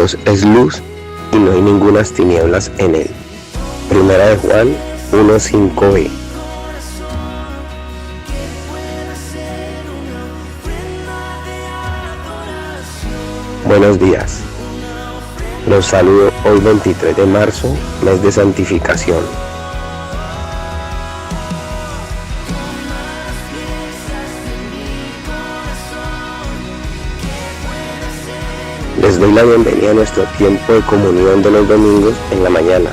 Dios es luz y no hay ningunas tinieblas en él. Primera de Juan 1:5b. Buenos días. Los saludo hoy 23 de marzo, mes de santificación. Les doy la bienvenida a nuestro tiempo de comunión de los domingos en la mañana.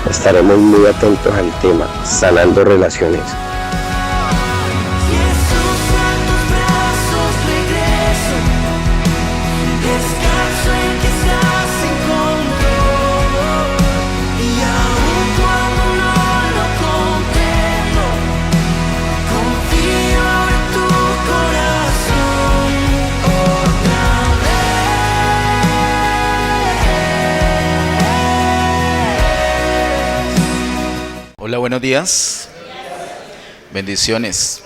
Estaremos muy atentos al tema, sanando relaciones. Hola, buenos días. Bendiciones.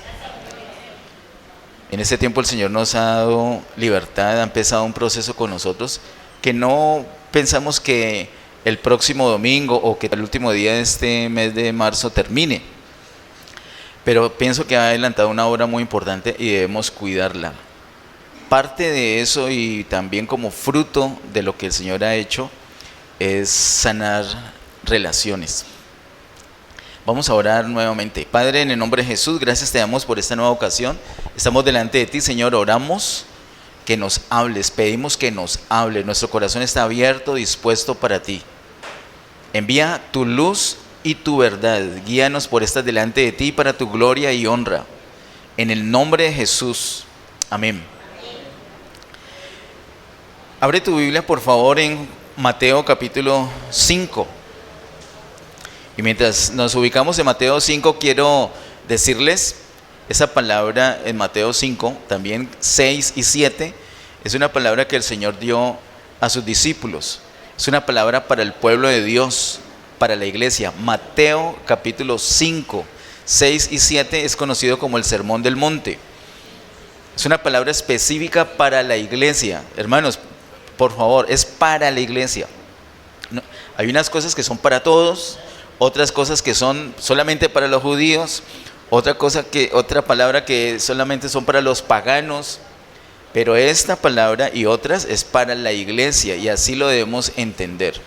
En este tiempo el Señor nos ha dado libertad, ha empezado un proceso con nosotros que no pensamos que el próximo domingo o que el último día de este mes de marzo termine. Pero pienso que ha adelantado una obra muy importante y debemos cuidarla. Parte de eso y también como fruto de lo que el Señor ha hecho es sanar relaciones. Vamos a orar nuevamente. Padre, en el nombre de Jesús, gracias te damos por esta nueva ocasión. Estamos delante de ti, Señor, oramos que nos hables, pedimos que nos hables. Nuestro corazón está abierto, dispuesto para ti. Envía tu luz y tu verdad. Guíanos por estar delante de ti para tu gloria y honra. En el nombre de Jesús. Amén. Abre tu Biblia, por favor, en Mateo capítulo 5. Y mientras nos ubicamos en Mateo 5, quiero decirles, esa palabra en Mateo 5, también 6 y 7, es una palabra que el Señor dio a sus discípulos. Es una palabra para el pueblo de Dios, para la iglesia. Mateo capítulo 5, 6 y 7 es conocido como el Sermón del Monte. Es una palabra específica para la iglesia. Hermanos, por favor, es para la iglesia. No, hay unas cosas que son para todos, otras cosas que son solamente para los judíos, otra palabra que solamente son para los paganos, pero esta palabra y otras es para la iglesia y así lo debemos entender.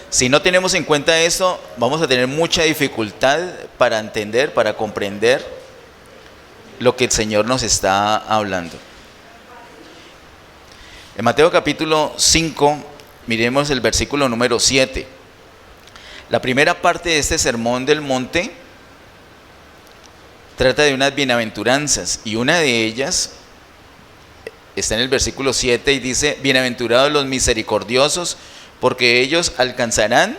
Si no tenemos en cuenta esto, vamos a tener mucha dificultad para entender, para comprender lo que el Señor nos está hablando. En Mateo capítulo 5, miremos el versículo número 7. La primera parte de este Sermón del Monte trata de unas bienaventuranzas y una de ellas está en el versículo 7 y dice: bienaventurados los misericordiosos, porque ellos alcanzarán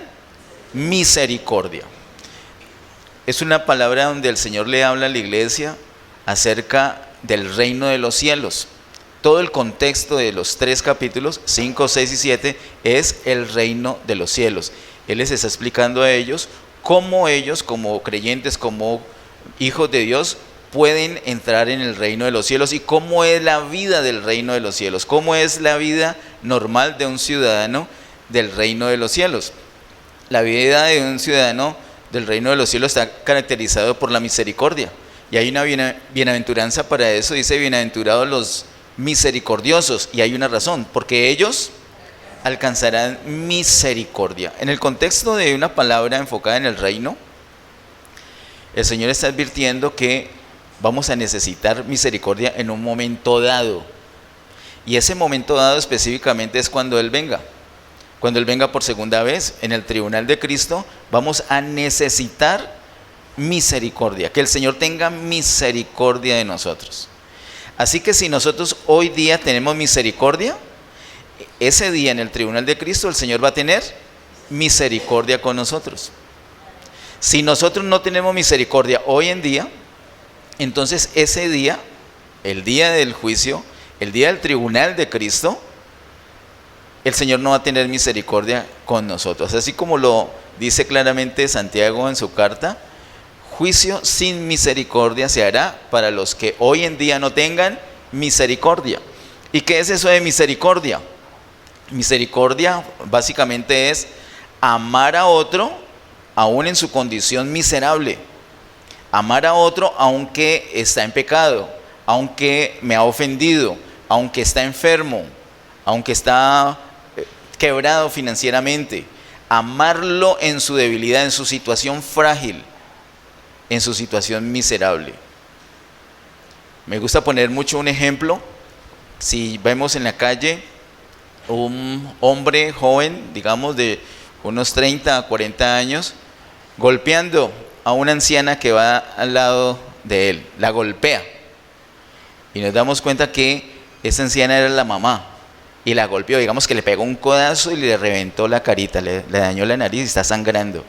misericordia. Es una palabra donde el Señor le habla a la iglesia acerca del reino de los cielos. Todo el contexto de los 3 capítulos, 5, 6 y 7, es el reino de los cielos. Él les está explicando a ellos cómo ellos, como creyentes, como hijos de Dios, pueden entrar en el reino de los cielos y cómo es la vida del reino de los cielos, cómo es la vida normal de un ciudadano del reino de los cielos. La vida de un ciudadano del reino de los cielos está caracterizado por la misericordia. Y hay una bienaventuranza para eso, dice: bienaventurados los misericordiosos, y hay una razón, porque ellos alcanzarán misericordia. En el contexto de una palabra enfocada en el reino, el Señor está advirtiendo que vamos a necesitar misericordia en un momento dado, y ese momento dado específicamente es cuando Él venga. Cuando Él venga por segunda vez en el tribunal de Cristo, vamos a necesitar misericordia, que el Señor tenga misericordia de nosotros. Así que si nosotros hoy día tenemos misericordia, ese día en el tribunal de Cristo el Señor va a tener misericordia con nosotros. Si nosotros no tenemos misericordia hoy en día, entonces ese día, el día del juicio, el día del tribunal de Cristo, el Señor no va a tener misericordia con nosotros. Así como lo dice claramente Santiago en su carta: juicio sin misericordia se hará para los que hoy en día no tengan misericordia. ¿Y qué es eso de misericordia? Misericordia básicamente es amar a otro aún en su condición miserable. Amar a otro aunque está en pecado, aunque me ha ofendido, aunque está enfermo, aunque está quebrado financieramente. Amarlo en su debilidad, en su situación frágil, en su situación miserable. Me gusta poner mucho un ejemplo. Si vemos en la calle un hombre joven, digamos de unos 30 a 40 años, golpeando a una anciana que va al lado de él, la golpea. Y nos damos cuenta que esa anciana era la mamá y la golpeó, digamos que le pegó un codazo y le reventó la carita, le dañó la nariz y está sangrando.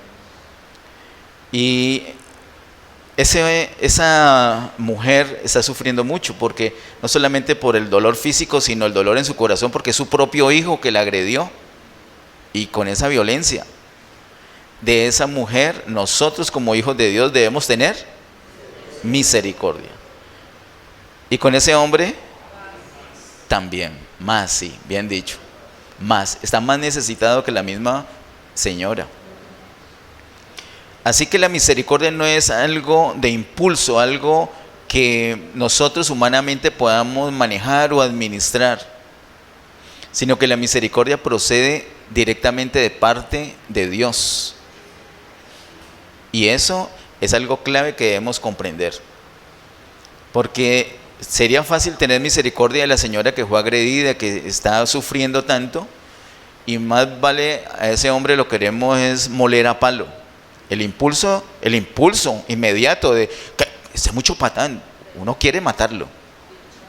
Y esa mujer está sufriendo mucho, porque no solamente por el dolor físico, sino el dolor en su corazón, porque es su propio hijo que la agredió, y con esa violencia de esa mujer, nosotros como hijos de Dios debemos tener misericordia. Y con ese hombre también, más, sí, bien dicho, más, está más necesitado que la misma señora. Así que la misericordia no es algo de impulso, algo que nosotros humanamente podamos manejar o administrar, sino que la misericordia procede directamente de parte de Dios. Y eso es algo clave que debemos comprender, porque sería fácil tener misericordia de la señora que fue agredida, que está sufriendo tanto, y más vale a ese hombre lo queremos es moler a palo. El impulso inmediato de que es mucho patán, uno quiere matarlo,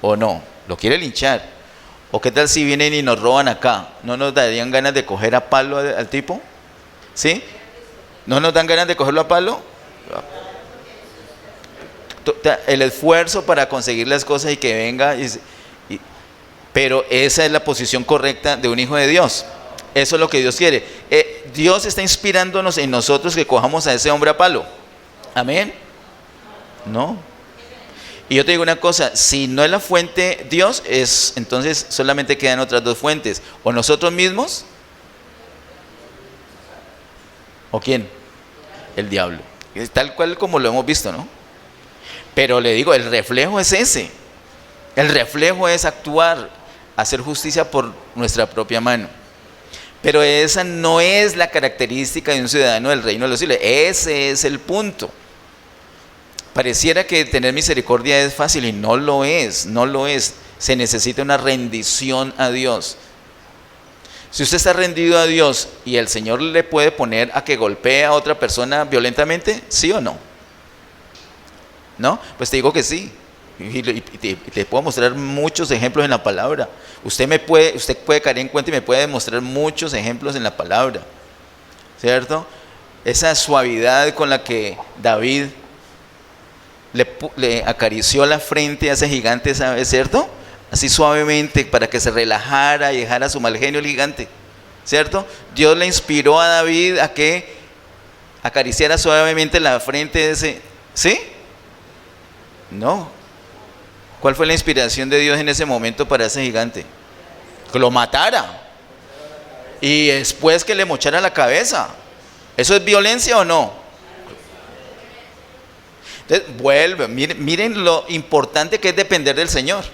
o no, lo quiere linchar. O qué tal si vienen y nos roban acá, ¿no nos darían ganas de coger a palo al tipo? ¿Sí? ¿No nos dan ganas de cogerlo a palo? El esfuerzo para conseguir las cosas y que venga, pero esa es la posición correcta de un hijo de Dios. Eso es lo que Dios quiere. Dios está inspirándonos en nosotros que cojamos a ese hombre a palo. Amén. No. Y yo te digo una cosa, si no es la fuente Dios, entonces solamente quedan otras dos fuentes. O nosotros mismos, o quién, el diablo. Tal cual como lo hemos visto, ¿no? Pero le digo, el reflejo es ese. El reflejo es actuar, hacer justicia por nuestra propia mano. Pero esa no es la característica de un ciudadano del reino de los cielos. Ese es el punto. Pareciera que tener misericordia es fácil y no lo es, no lo es. Se necesita una rendición a Dios. Si usted está rendido a Dios y el Señor le puede poner a que golpee a otra persona violentamente, ¿sí o no? ¿No? Pues te digo que sí. Y te puedo mostrar muchos ejemplos en la palabra. Usted puede caer en cuenta y me puede mostrar muchos ejemplos en la palabra, ¿cierto? Esa suavidad con la que David le acarició la frente a ese gigante, ¿sabes? ¿Cierto? Así suavemente para que se relajara y dejara su mal genio el gigante, ¿cierto? Dios le inspiró a David a que acariciara suavemente la frente de ese, ¿sí? No. ¿Cuál fue la inspiración de Dios en ese momento para ese gigante? Que lo matara. Y después que le mochara la cabeza. ¿Eso es violencia o no? Entonces, miren lo importante que es depender del Señor.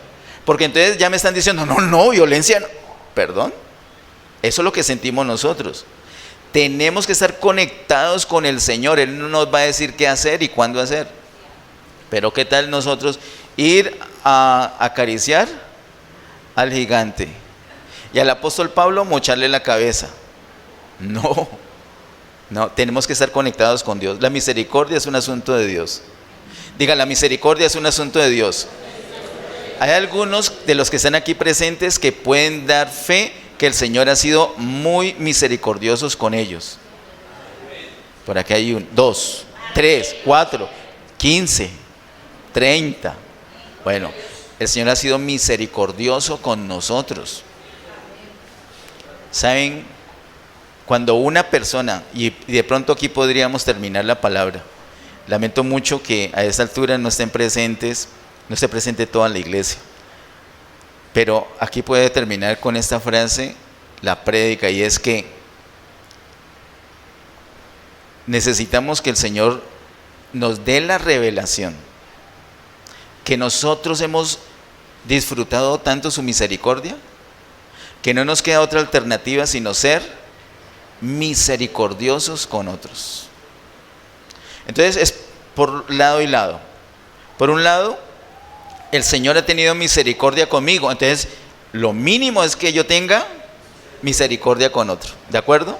Porque entonces ya me están diciendo, no, violencia no. Perdón. Eso es lo que sentimos nosotros. Tenemos que estar conectados con el Señor. Él no nos va a decir qué hacer y cuándo hacer. Pero ¿qué tal nosotros ir a acariciar al gigante y al apóstol Pablo mocharle la cabeza? No, tenemos que estar conectados con Dios. La misericordia es un asunto de Dios. Diga, la misericordia es un asunto de Dios. Hay algunos de los que están aquí presentes que pueden dar fe que el Señor ha sido muy misericordioso con ellos. Por aquí hay 2, 3, 4, 15, 30. Bueno, el Señor ha sido misericordioso con nosotros. ¿Saben? Cuando una persona, y de pronto aquí podríamos terminar la palabra, lamento mucho que a esta altura no estén presentes, no esté presente toda la iglesia, Pero aquí puede terminar con esta frase la prédica, y es que necesitamos que el Señor nos dé la revelación, que nosotros hemos disfrutado tanto su misericordia, que no nos queda otra alternativa sino ser misericordiosos con otros. Entonces es por lado y lado. Por un lado, el Señor ha tenido misericordia conmigo, entonces lo mínimo es que yo tenga misericordia con otro, ¿de acuerdo?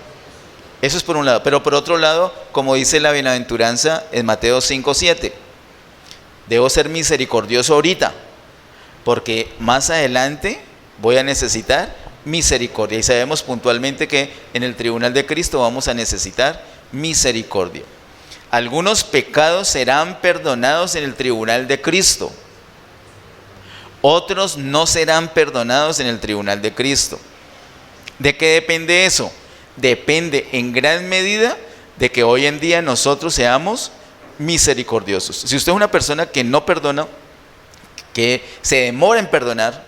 Eso es por un lado. Pero por otro lado, como dice la bienaventuranza en Mateo 5:7, debo ser misericordioso ahorita, porque más adelante voy a necesitar misericordia. Y sabemos puntualmente que en el tribunal de Cristo vamos a necesitar misericordia. Algunos pecados serán perdonados en el tribunal de Cristo. Otros no serán perdonados en el tribunal de Cristo. ¿De qué depende eso? Depende en gran medida de que hoy en día nosotros seamos misericordiosos. Si usted es una persona que no perdona, que se demora en perdonar,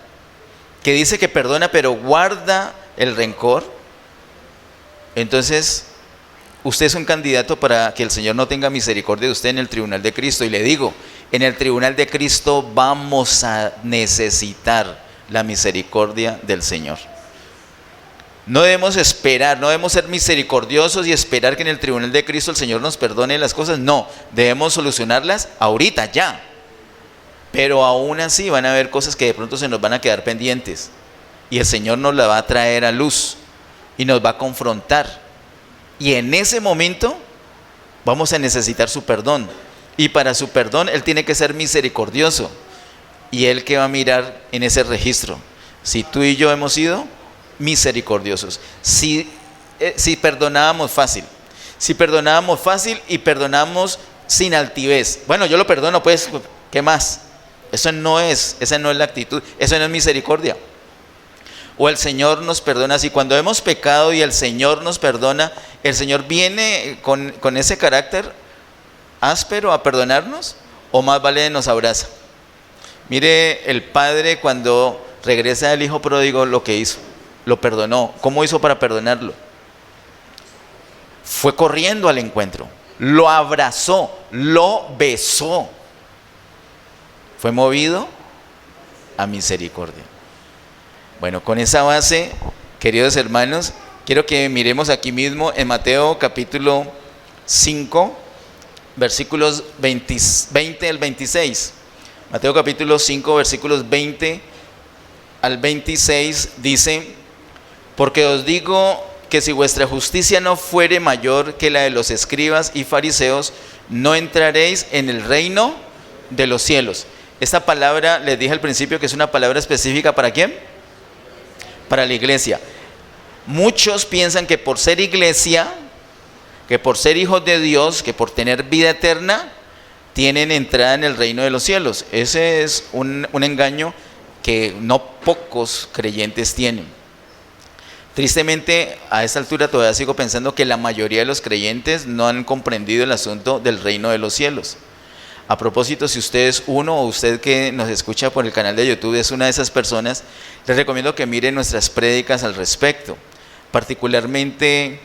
que dice que perdona pero guarda el rencor, entonces usted es un candidato para que el Señor no tenga misericordia de usted en el tribunal de Cristo. Y le digo, en el tribunal de Cristo vamos a necesitar la misericordia del Señor. No debemos esperar, no debemos ser misericordiosos y esperar que en el tribunal de Cristo el Señor nos perdone las cosas. No, debemos solucionarlas ahorita, ya. Pero aún así van a haber cosas que de pronto se nos van a quedar pendientes. Y el Señor nos la va a traer a luz y nos va a confrontar. Y en ese momento vamos a necesitar su perdón. Y para su perdón Él tiene que ser misericordioso. Y Él que va a mirar en ese registro, si tú y yo hemos sido misericordiosos, si perdonábamos fácil, y perdonamos sin altivez. Bueno, yo lo perdono, pues, ¿qué más? Esa no es la actitud, eso no es misericordia. O el Señor nos perdona así. Cuando hemos pecado y el Señor nos perdona, el Señor viene con ese carácter áspero a perdonarnos, o más vale nos abraza. Mire el padre cuando regresa el hijo pródigo lo que hizo. Lo perdonó. ¿Cómo hizo para perdonarlo? Fue corriendo al encuentro, lo abrazó, lo besó. Fue movido a misericordia. Bueno, con esa base, queridos hermanos, quiero que miremos aquí mismo en Mateo capítulo 5, versículos 20 al 26. Mateo capítulo 5, versículos 20 al 26 dice: porque os digo que si vuestra justicia no fuere mayor que la de los escribas y fariseos, no entraréis en el reino de los cielos. Esta palabra, les dije al principio que es una palabra específica ¿para quién? Para la iglesia. Muchos piensan que por ser iglesia, que por ser hijos de Dios, que por tener vida eterna, tienen entrada en el reino de los cielos. Ese es un engaño que no pocos creyentes tienen. Tristemente, a esta altura todavía sigo pensando que la mayoría de los creyentes no han comprendido el asunto del reino de los cielos. A propósito, si usted es uno o usted que nos escucha por el canal de YouTube es una de esas personas, les recomiendo que miren nuestras prédicas al respecto. Particularmente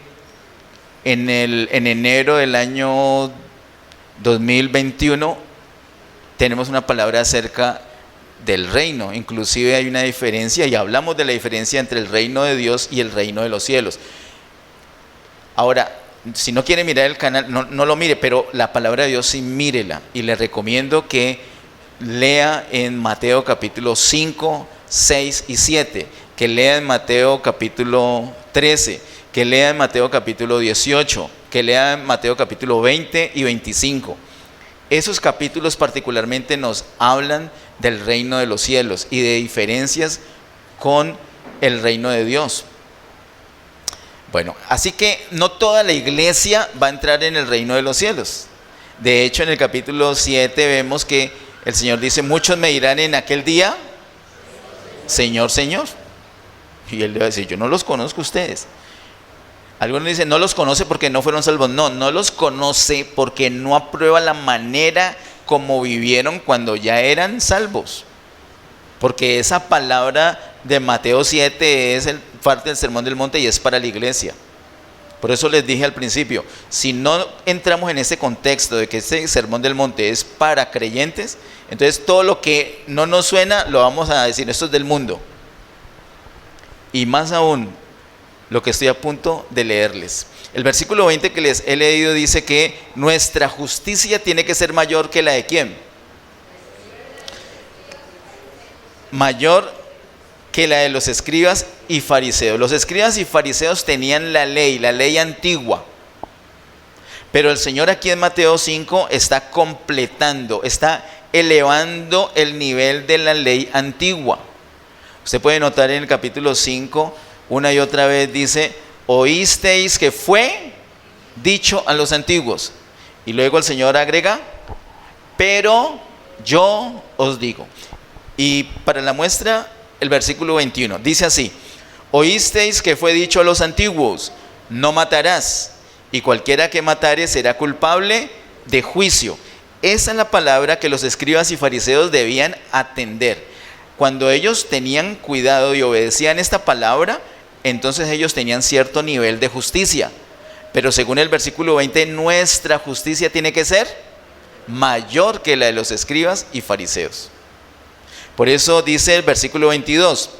en enero del año 2021 tenemos una palabra acerca del reino. Inclusive hay una diferencia y hablamos de la diferencia entre el reino de Dios y el reino de los cielos. Ahora, si no quiere mirar el canal, no lo mire, pero la palabra de Dios sí mírela. Y le recomiendo que lea en Mateo capítulo 5, 6 y 7, que lea en Mateo capítulo 13, que lea en Mateo capítulo 18, que lea en Mateo capítulo 20 y 25. Esos capítulos particularmente nos hablan del reino de los cielos y de diferencias con el reino de Dios. Bueno, así que no toda la iglesia va a entrar en el reino de los cielos. De hecho, en el capítulo 7 vemos que el Señor dice: muchos me dirán en aquel día, Señor, Señor. Y Él le va a decir: yo no los conozco a ustedes. Algunos dicen: no los conoce porque no fueron salvos. No los conoce porque no aprueba la manera como vivieron cuando ya eran salvos. porque esa palabra de Mateo 7 es parte del Sermón del Monte y es para la iglesia. Por eso les dije al principio, si no entramos en ese contexto de que ese Sermón del Monte es para creyentes, entonces todo lo que no nos suena lo vamos a decir, esto es del mundo. Y más aún, lo que estoy a punto de leerles. El versículo 20 que les he leído dice que nuestra justicia tiene que ser mayor que la de ¿quién? Mayor que la de los escribas y fariseos. Los escribas y fariseos tenían la ley antigua. Pero el Señor aquí en Mateo 5 está completando, está elevando el nivel de la ley antigua. Usted puede notar en el capítulo 5, una y otra vez dice, oísteis que fue dicho a los antiguos. Y luego el Señor agrega, pero yo os digo. Y para la muestra, el versículo 21 dice así, oísteis que fue dicho a los antiguos, no matarás, y cualquiera que matare será culpable de juicio. Esa es la palabra que los escribas y fariseos debían atender. Cuando ellos tenían cuidado y obedecían esta palabra, entonces ellos tenían cierto nivel de justicia. Pero según el versículo 20, nuestra justicia tiene que ser mayor que la de los escribas y fariseos. Por eso dice el versículo 22,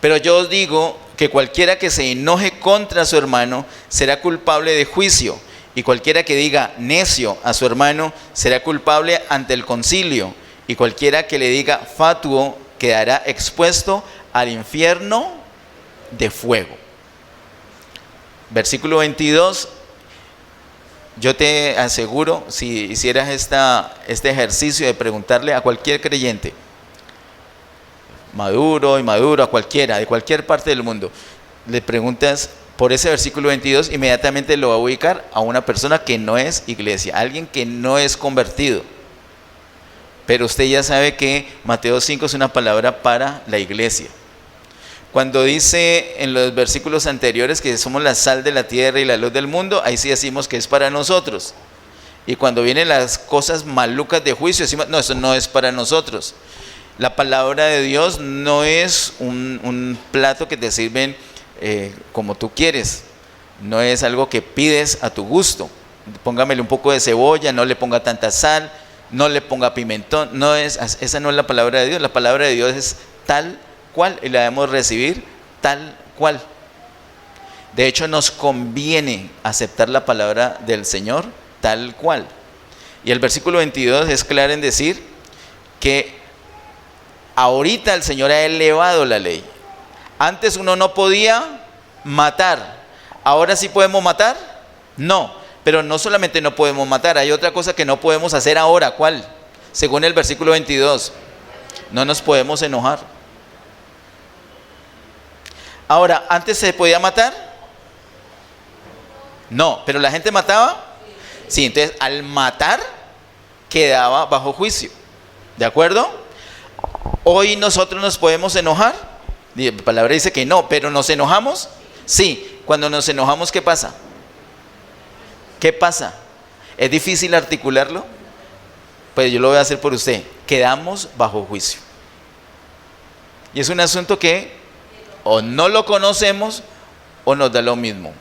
pero yo os digo que cualquiera que se enoje contra su hermano será culpable de juicio, y cualquiera que diga necio a su hermano será culpable ante el concilio, y cualquiera que le diga fatuo quedará expuesto al infierno de fuego. Versículo 22, yo te aseguro, si hicieras este ejercicio de preguntarle a cualquier creyente, maduro, inmaduro, a cualquiera, de cualquier parte del mundo, le preguntas por ese versículo 22, inmediatamente lo va a ubicar a una persona que no es iglesia, alguien que no es convertido. Pero usted ya sabe que Mateo 5 es una palabra para la iglesia. Cuando dice en los versículos anteriores que somos la sal de la tierra y la luz del mundo, ahí sí decimos que es para nosotros. Y cuando vienen las cosas malucas de juicio, decimos, no, eso no es para nosotros. La palabra de Dios no es un plato que te sirven como tú quieres. No es algo que pides a tu gusto. Póngamele un poco de cebolla, no le ponga tanta sal, no le ponga pimentón. Esa no es la palabra de Dios. La palabra de Dios es tal cual y la debemos recibir tal cual. De hecho, nos conviene aceptar la palabra del Señor tal cual. Y el versículo 22 es claro en decir que ahorita el Señor ha elevado la ley. Antes uno no podía matar. ¿Ahora sí podemos matar? No. Pero no solamente no podemos matar, hay otra cosa que no podemos hacer ahora. ¿Cuál? Según el versículo 22, no nos podemos enojar. Ahora, ¿antes se podía matar? No, pero la gente mataba. Sí, entonces al matar quedaba bajo juicio. ¿De acuerdo? Hoy nosotros nos podemos enojar. La palabra dice que no, pero ¿nos enojamos? Sí. Cuando nos enojamos, ¿qué pasa? ¿Qué pasa? ¿Es difícil articularlo? Pues yo lo voy a hacer por usted. Quedamos bajo juicio. Y es un asunto que o no lo conocemos o nos da lo mismo,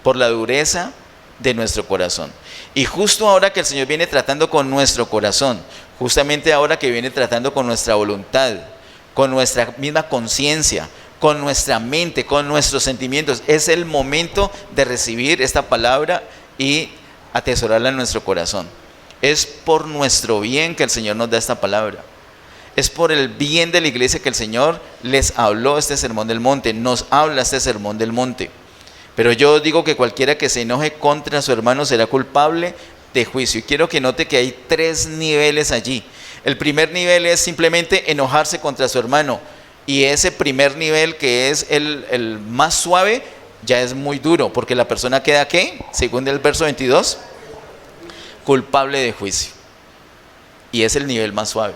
por la dureza de nuestro corazón. Y justo ahora que el Señor viene tratando con nuestro corazón, justamente ahora que viene tratando con nuestra voluntad, con nuestra misma conciencia, con nuestra mente, con nuestros sentimientos, es el momento de recibir esta palabra y atesorarla en nuestro corazón. Es por nuestro bien que el Señor nos da esta palabra. Es por el bien de la iglesia que el Señor les habló este sermón del monte, nos habla este sermón del monte. Pero yo digo que cualquiera que se enoje contra su hermano será culpable de juicio. Y quiero que note que hay 3 niveles allí. El primer nivel es simplemente enojarse contra su hermano. Y ese primer nivel, que es el más suave, ya es muy duro, porque la persona queda, ¿qué? Según el verso 22, culpable de juicio. Y es el nivel más suave.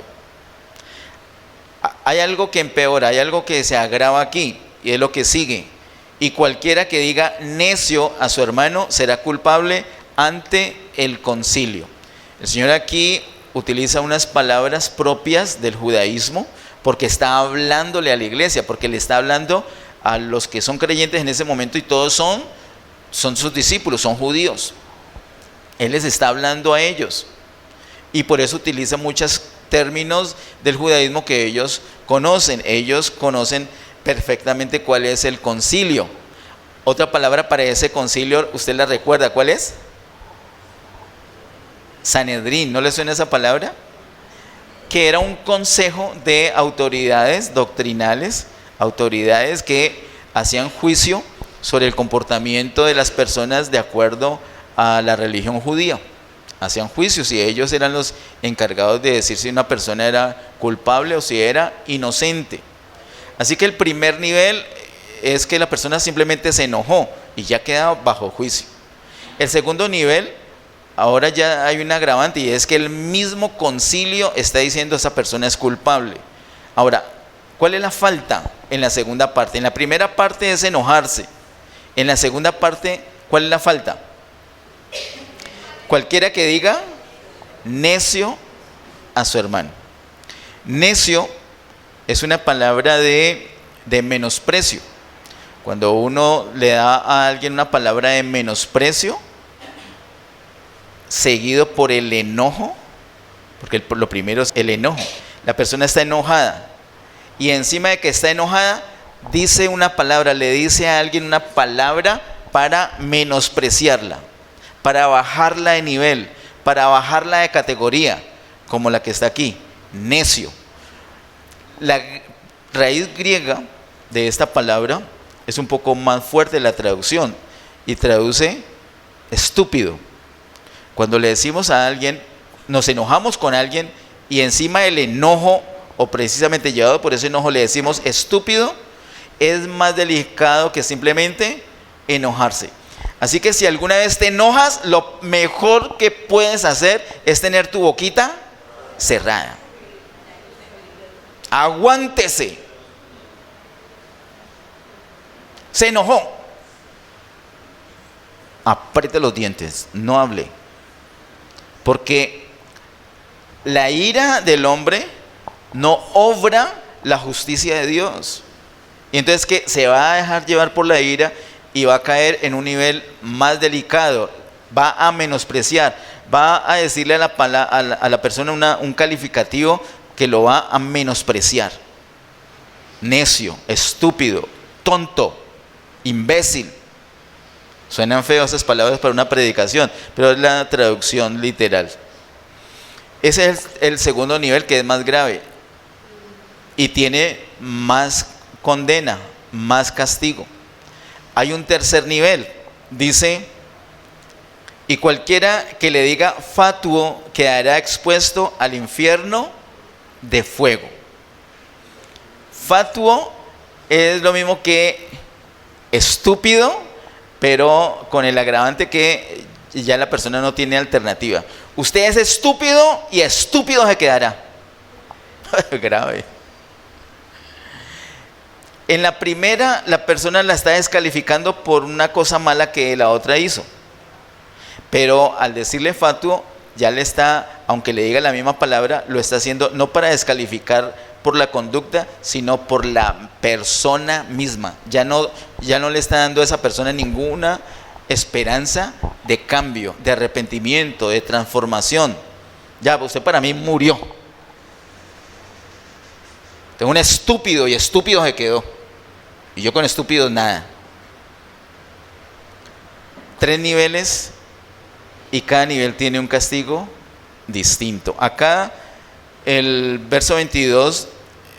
Hay algo que empeora, hay algo que se agrava aquí, y es lo que sigue. Y cualquiera que diga necio a su hermano será culpable ante el concilio. El Señor aquí utiliza unas palabras propias del judaísmo porque está hablándole a la iglesia, porque le está hablando a los que son creyentes en ese momento y todos son sus discípulos, son judíos. Él les está hablando a ellos y por eso utiliza muchos términos del judaísmo que ellos conocen. Ellos conocen perfectamente cuál es el concilio. Otra palabra para ese concilio, ¿usted la recuerda? ¿Cuál es? Sanedrín, ¿no le suena esa palabra? Que era un consejo de autoridades doctrinales, autoridades que hacían juicio sobre el comportamiento de las personas de acuerdo a la religión judía. Hacían juicios y ellos eran los encargados de decir si una persona era culpable o si era inocente. Así que el primer nivel es que la persona simplemente se enojó y ya queda bajo juicio. El segundo nivel, ahora ya hay un agravante y es que el mismo concilio está diciendo esa persona es culpable. Ahora, ¿cuál es la falta en la segunda parte? En la primera parte es enojarse. En la segunda parte, ¿cuál es la falta? Cualquiera que diga necio a su hermano. Necio es una palabra de menosprecio. Cuando uno le da a alguien una palabra de menosprecio, seguido por el enojo, porque lo primero es el enojo. La persona está enojada y encima de que está enojada, dice una palabra, le dice a alguien una palabra para menospreciarla, para bajarla de nivel, para bajarla de categoría, como la que está aquí, necio. La raíz griega de esta palabra es un poco más fuerte la traducción y traduce estúpido. Cuando le decimos a alguien, nos enojamos con alguien y encima del enojo, o precisamente llevado por ese enojo, le decimos estúpido, es más delicado que simplemente enojarse. Así que si alguna vez te enojas, lo mejor que puedes hacer es tener tu boquita cerrada. Aguántese. Se enojó. Apriete los dientes, no hable. Porque la ira del hombre no obra la justicia de Dios. Y entonces que se va a dejar llevar por la ira y va a caer en un nivel más delicado. Va a menospreciar, va a decirle a la persona un calificativo que lo va a menospreciar. Necio, estúpido, tonto, imbécil. Suenan feas esas palabras para una predicación, pero es la traducción literal. Ese es el segundo nivel, que es más grave y tiene más condena, más castigo. Hay un tercer nivel, dice, y cualquiera que le diga fatuo quedará expuesto al infierno de fuego. Fatuo es lo mismo que estúpido, pero con el agravante que ya la persona no tiene alternativa. Usted es estúpido y estúpido se quedará. Grave. En la primera, la persona la está descalificando por una cosa mala que la otra hizo. Pero al decirle fatuo, ya le está, aunque le diga la misma palabra, lo está haciendo no para descalificar por la conducta, sino por la persona misma. Ya no le está dando a esa persona ninguna esperanza de cambio, de arrepentimiento, de transformación. Ya, usted para mí murió. Tengo un estúpido y estúpido se quedó. Y yo con estúpidos nada. 3 niveles y cada nivel tiene un castigo distinto. Acá el verso 22,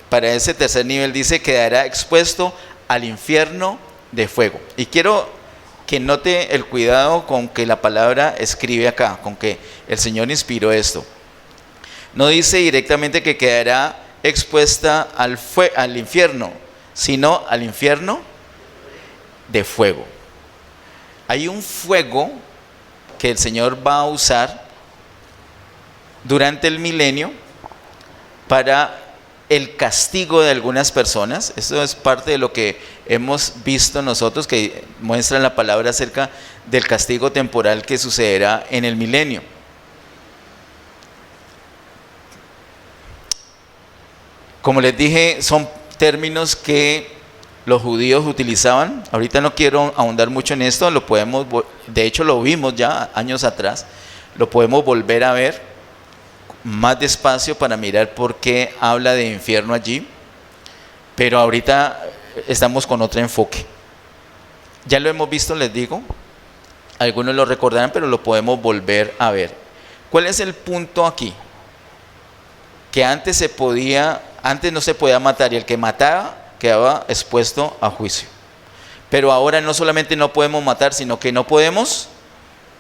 para ese tercer nivel dice: quedará expuesto al infierno de fuego. Y quiero que note el cuidado con que la palabra escribe acá, con que el Señor inspiró esto. No dice directamente que quedará expuesta al infierno, sino al infierno de fuego. Hay un fuego que el Señor va a usar durante el milenio para el castigo de algunas personas. Esto es parte de lo que hemos visto nosotros, que muestra la palabra acerca del castigo temporal que sucederá en el milenio. Como les dije, son términos que los judíos utilizaban. Ahorita no quiero ahondar mucho en esto, de hecho lo vimos ya años atrás, lo podemos volver a ver más despacio para mirar por qué habla de infierno allí, pero ahorita estamos con otro enfoque. Ya lo hemos visto, les digo, algunos lo recordarán, pero lo podemos volver a ver. ¿Cuál es el punto aquí? Que antes no se podía matar, y el que mataba quedaba expuesto a juicio. Pero ahora no solamente no podemos matar, sino que no podemos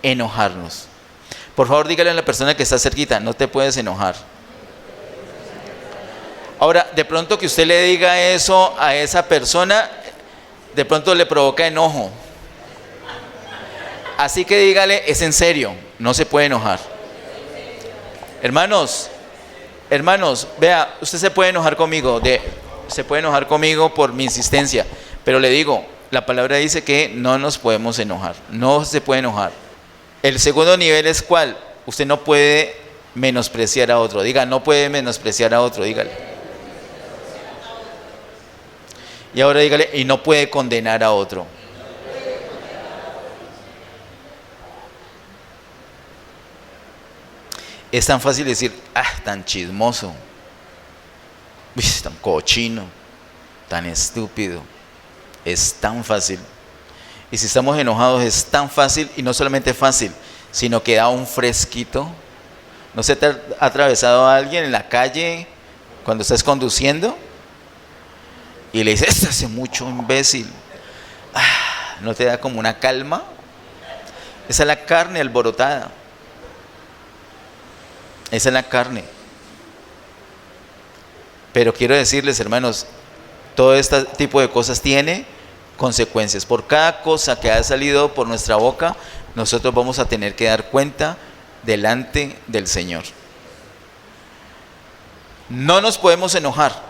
enojarnos. Por favor, dígale a la persona que está cerquita, no te puedes enojar. Ahora, de pronto que usted le diga eso a esa persona, de pronto le provoca enojo. Así que dígale, es en serio, no se puede enojar. Hermanos, vea, usted se puede enojar conmigo, se puede enojar conmigo por mi insistencia, pero le digo, la palabra dice que no nos podemos enojar, no se puede enojar. El segundo nivel es ¿cuál? Usted no puede menospreciar a otro. Diga, no puede menospreciar a otro, dígale. Y ahora dígale, y no puede condenar a otro. Es tan fácil decir, tan chismoso, tan cochino, tan estúpido. Es tan fácil. Y si estamos enojados es tan fácil, y no solamente fácil, sino que da un fresquito. ¿No se te ha atravesado a alguien en la calle cuando estás conduciendo? Y le dices, hace mucho, imbécil. ¿No te da como una calma? Esa es la carne alborotada. Esa es la carne. Pero quiero decirles, hermanos, todo este tipo de cosas tiene consecuencias. Por cada cosa que ha salido por nuestra boca, nosotros vamos a tener que dar cuenta delante del Señor. No nos podemos enojar.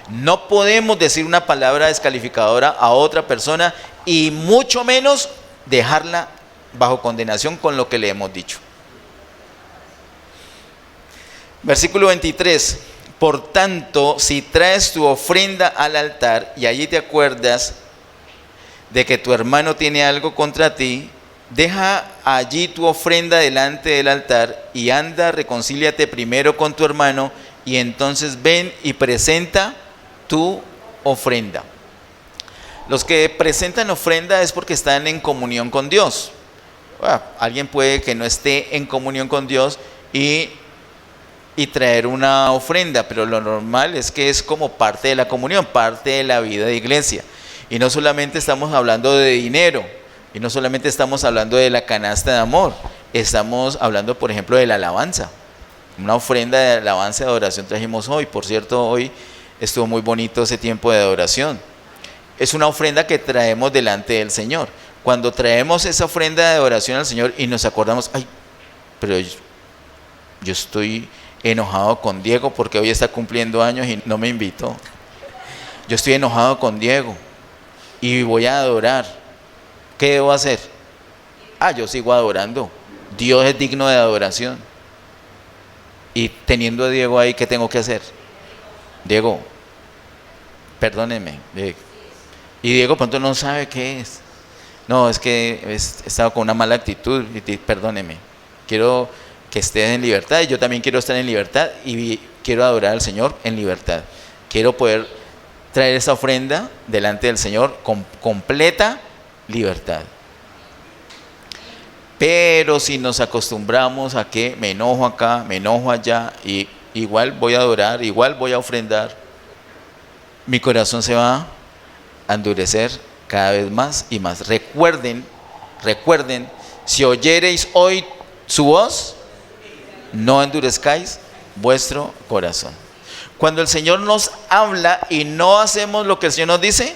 No podemos decir una palabra descalificadora a otra persona, y mucho menos dejarla bajo condenación con lo que le hemos dicho. Versículo 23. Por tanto, si traes tu ofrenda al altar y allí te acuerdas de que tu hermano tiene algo contra ti, deja allí tu ofrenda delante del altar y anda, reconcíliate primero con tu hermano, y entonces ven y presenta tu ofrenda. Los que presentan ofrenda es porque están en comunión con Dios. Alguien puede que no esté en comunión con Dios y traer una ofrenda, pero lo normal es que es como parte de la comunión, parte de la vida de iglesia. Y no solamente estamos hablando de dinero, y no solamente estamos hablando de la canasta de amor, estamos hablando, por ejemplo, de la alabanza. Una ofrenda de alabanza y adoración trajimos hoy. Por cierto, hoy estuvo muy bonito ese tiempo de adoración. Es una ofrenda que traemos delante del Señor. Cuando traemos esa ofrenda de adoración al Señor y nos acordamos, pero yo estoy enojado con Diego porque hoy está cumpliendo años y no me invitó. Yo estoy enojado con Diego y voy a adorar. ¿Qué debo hacer? Yo sigo adorando. Dios es digno de adoración. Y teniendo a Diego ahí, ¿qué tengo que hacer? Diego, perdóneme. Y Diego pronto no sabe qué es. No, es que he estado con una mala actitud. Perdóneme. Quiero que estés en libertad, y yo también quiero estar en libertad, y quiero adorar al Señor en libertad. Quiero poder traer esa ofrenda delante del Señor con completa libertad. Pero si nos acostumbramos a que me enojo acá, me enojo allá, y igual voy a adorar, igual voy a ofrendar, mi corazón se va a endurecer cada vez más y más. Recuerden, si oyereis hoy su voz, no endurezcáis vuestro corazón. Cuando el Señor nos habla y no hacemos lo que el Señor nos dice,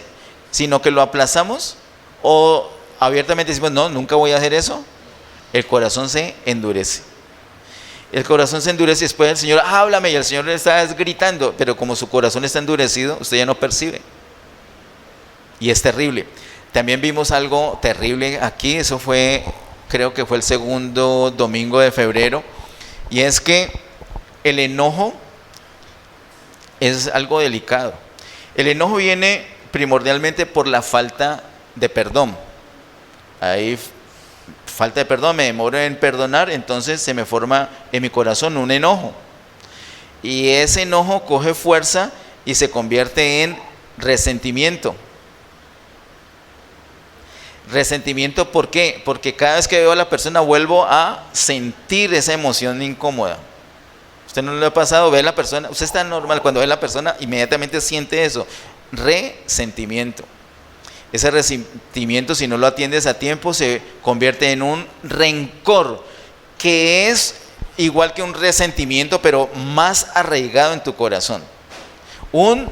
sino que lo aplazamos, o abiertamente decimos, no, nunca voy a hacer eso, el corazón se endurece. El corazón se endurece, y después el Señor, háblame, y el Señor le está gritando, pero como su corazón está endurecido, usted ya no percibe. Y es terrible. También vimos algo terrible aquí, eso fue, creo que fue el segundo domingo de febrero, y es que el enojo es algo delicado. El enojo viene primordialmente por la falta de perdón. Hay falta de perdón, me demoro en perdonar, entonces se me forma en mi corazón un enojo. Y ese enojo coge fuerza y se convierte en resentimiento. Resentimiento, ¿por qué? Porque cada vez que veo a la persona vuelvo a sentir esa emoción incómoda. ¿Usted no le ha pasado? Ve a la persona, usted está normal, cuando ve a la persona inmediatamente siente eso, resentimiento. Ese resentimiento, si no lo atiendes a tiempo, se convierte en un rencor, que es igual que un resentimiento, pero más arraigado en tu corazón. Un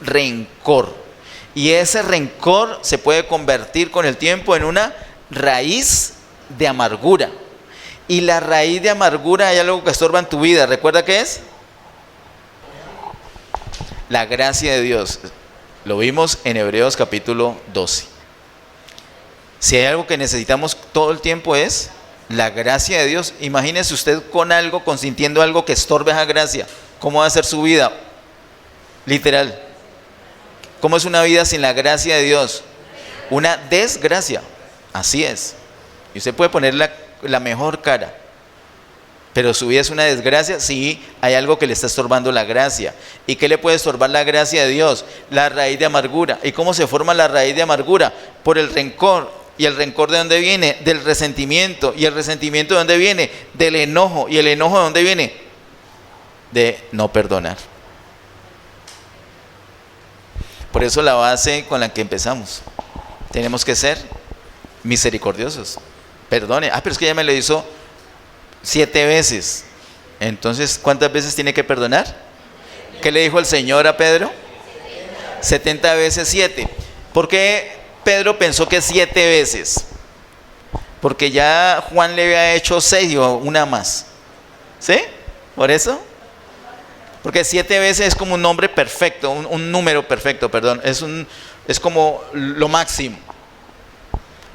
rencor. Y ese rencor se puede convertir con el tiempo en una raíz de amargura. Y la raíz de amargura, hay algo que estorba en tu vida. ¿Recuerda qué es? La gracia de Dios. Lo vimos en Hebreos capítulo 12. Si hay algo que necesitamos todo el tiempo es la gracia de Dios. Imagínese usted con algo, consintiendo algo que estorbe esa gracia. ¿Cómo va a ser su vida? Literal. ¿Cómo es una vida sin la gracia de Dios? Una desgracia. Así es. Y usted puede poner la mejor cara, pero su vida es una desgracia si hay algo que le está estorbando la gracia. ¿Y qué le puede estorbar la gracia de Dios? La raíz de amargura. ¿Y cómo se forma la raíz de amargura? Por el rencor. ¿Y el rencor de dónde viene? Del resentimiento. ¿Y el resentimiento de dónde viene? Del enojo. ¿Y el enojo de dónde viene? De no perdonar. Por eso la base con la que empezamos, tenemos que ser misericordiosos. Perdone. Pero es que ya me lo hizo 7 veces. Entonces, ¿cuántas veces tiene que perdonar? ¿Qué le dijo el Señor a Pedro? 70 veces 7. ¿Por qué Pedro pensó que 7 veces? Porque ya Juan le había hecho 6 o una más. ¿Sí? ¿Por eso? Porque 7 veces es como un nombre perfecto, un número perfecto, perdón. Es como lo máximo.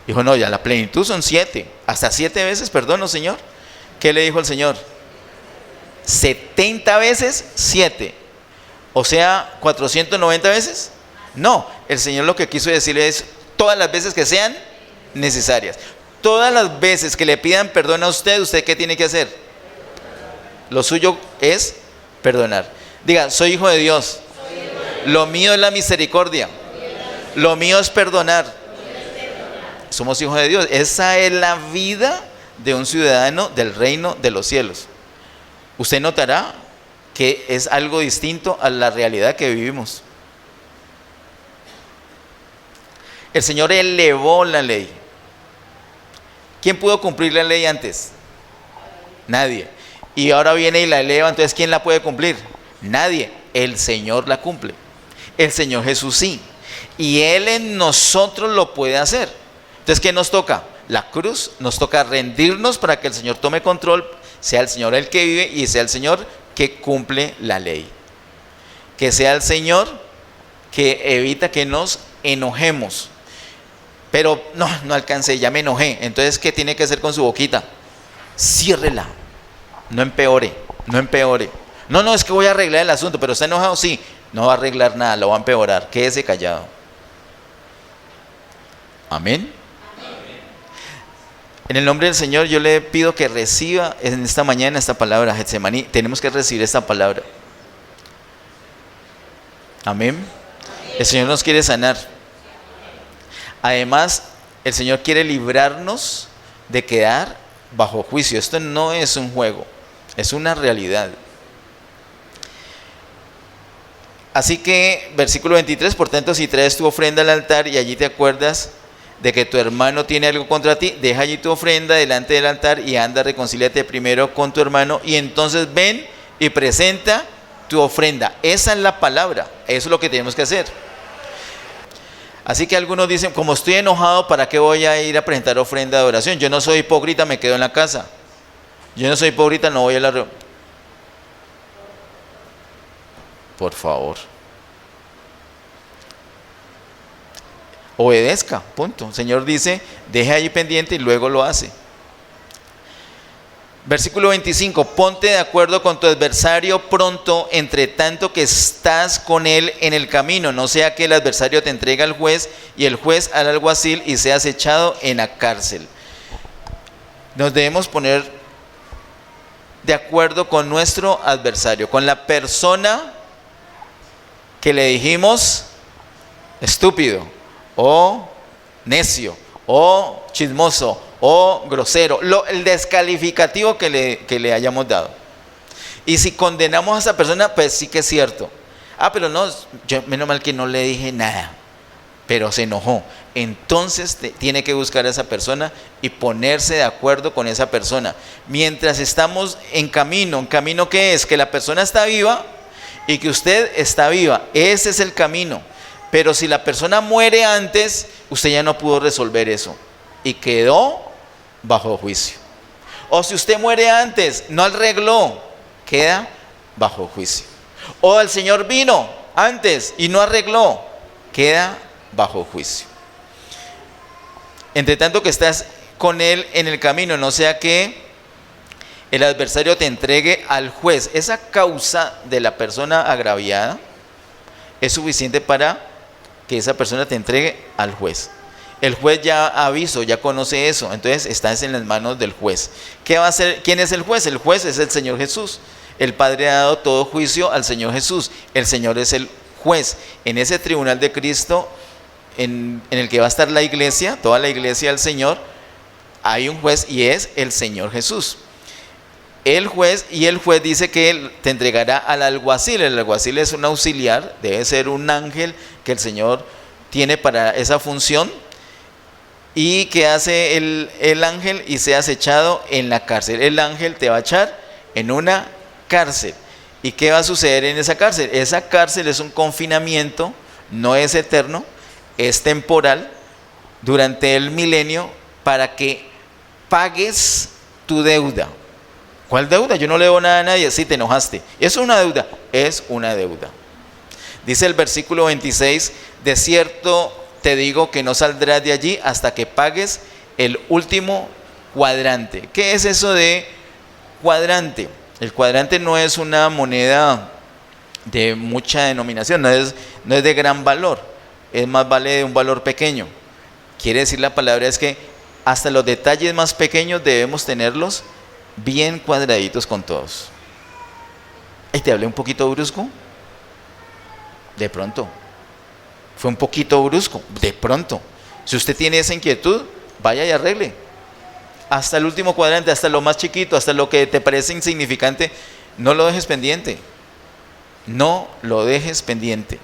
Dijo, no, ya la plenitud son 7. Hasta 7 veces, perdono, Señor. ¿Qué le dijo el Señor? 70 veces 7. O sea, 490 veces. No, el Señor lo que quiso decirle es todas las veces que sean necesarias. Todas las veces que le pidan perdón a usted, ¿usted qué tiene que hacer? Lo suyo es perdonar. Diga, soy hijo de Dios. Lo mío es la misericordia. Lo mío es perdonar. Somos hijos de Dios. Esa es la vida de un ciudadano del reino de los cielos. Usted notará que es algo distinto a la realidad que vivimos. El Señor elevó la ley. ¿Quién pudo cumplir la ley antes? Nadie. Y ahora viene y la eleva, entonces ¿quién la puede cumplir? Nadie. El Señor la cumple. El Señor Jesús sí. Y Él en nosotros lo puede hacer. Entonces, ¿qué nos toca? La cruz. Nos toca rendirnos para que el Señor tome control, sea el Señor el que vive y sea el Señor que cumple la ley. Que sea el Señor que evita que nos enojemos. Pero no alcancé, ya me enojé. Entonces, ¿qué tiene que hacer con su boquita? Ciérrela. No empeore, no empeore. No, es que voy a arreglar el asunto, pero está enojado, sí. No va a arreglar nada, lo va a empeorar. Quédese callado. Amén. En el nombre del Señor yo le pido que reciba en esta mañana esta palabra, Getsemaní. Tenemos que recibir esta palabra. Amén. El Señor nos quiere sanar. Además, el Señor quiere librarnos de quedar bajo juicio. Esto no es un juego, es una realidad. Así que, versículo 23, por tanto, si traes tu ofrenda al altar y allí te acuerdas de que tu hermano tiene algo contra ti, deja allí tu ofrenda delante del altar y anda, reconcíliate primero con tu hermano y entonces ven y presenta tu ofrenda. Esa es la palabra, eso es lo que tenemos que hacer. Así que algunos dicen, como estoy enojado, ¿para qué voy a ir a presentar ofrenda de oración? Yo no soy hipócrita, me quedo en la casa. Yo no soy hipócrita, no voy a la reunión. Por favor. Obedezca, punto. El Señor dice, deje ahí pendiente y luego lo hace. Versículo 25, ponte de acuerdo con tu adversario pronto, entre tanto que estás con él en el camino, no sea que el adversario te entregue al juez y el juez al alguacil y seas echado en la cárcel. Nos debemos poner de acuerdo con nuestro adversario, con la persona que le dijimos estúpido o necio o chismoso o grosero, el descalificativo que le hayamos dado. Y si condenamos a esa persona, pues sí que es cierto. Pero no, yo menos mal que no le dije nada, pero se enojó. Entonces tiene que buscar a esa persona y ponerse de acuerdo con esa persona. Mientras estamos en camino ¿qué es? Que la persona está viva y que usted está viva. Ese es el camino. Pero si la persona muere antes, usted ya no pudo resolver eso y quedó bajo juicio. O si usted muere antes, no arregló, queda bajo juicio. O el Señor vino antes y no arregló, queda bajo juicio. Entre tanto que estás con él en el camino, no sea que el adversario te entregue al juez. Esa causa de la persona agraviada es suficiente para que esa persona te entregue al juez. El juez ya avisó, ya conoce eso, entonces estás en las manos del juez. ¿Qué va a hacer? ¿Quién es el juez? El juez es el Señor Jesús. El Padre ha dado todo juicio al Señor Jesús. El Señor es el juez. En ese tribunal de Cristo, en el que va a estar la iglesia, toda la iglesia del Señor, hay un juez y es el Señor Jesús. El juez dice que él te entregará al alguacil. El alguacil es un auxiliar, debe ser un ángel que el Señor tiene para esa función. ¿Y qué hace el ángel? Y seas echado en la cárcel. El ángel te va a echar en una cárcel. ¿Y qué va a suceder en esa cárcel? Esa cárcel es un confinamiento, no es eterno, es temporal, durante el milenio, para que pagues tu deuda. ¿Cuál deuda? Yo no le debo nada a nadie. Sí, te enojaste. ¿Es una deuda? Es una deuda. Dice el versículo 26, de cierto te digo que no saldrás de allí hasta que pagues el último cuadrante. ¿Qué es eso de cuadrante? El cuadrante no es una moneda de mucha denominación, no es de gran valor, es más vale de un valor pequeño. Quiere decir la palabra es que hasta los detalles más pequeños debemos tenerlos bien cuadraditos con todos. ¿Y te hablé un poquito brusco? De pronto. Fue un poquito brusco, de pronto. Si usted tiene esa inquietud, vaya y arregle. Hasta el último cuadrante, hasta lo más chiquito, hasta lo que te parece insignificante, no lo dejes pendiente. No lo dejes pendiente.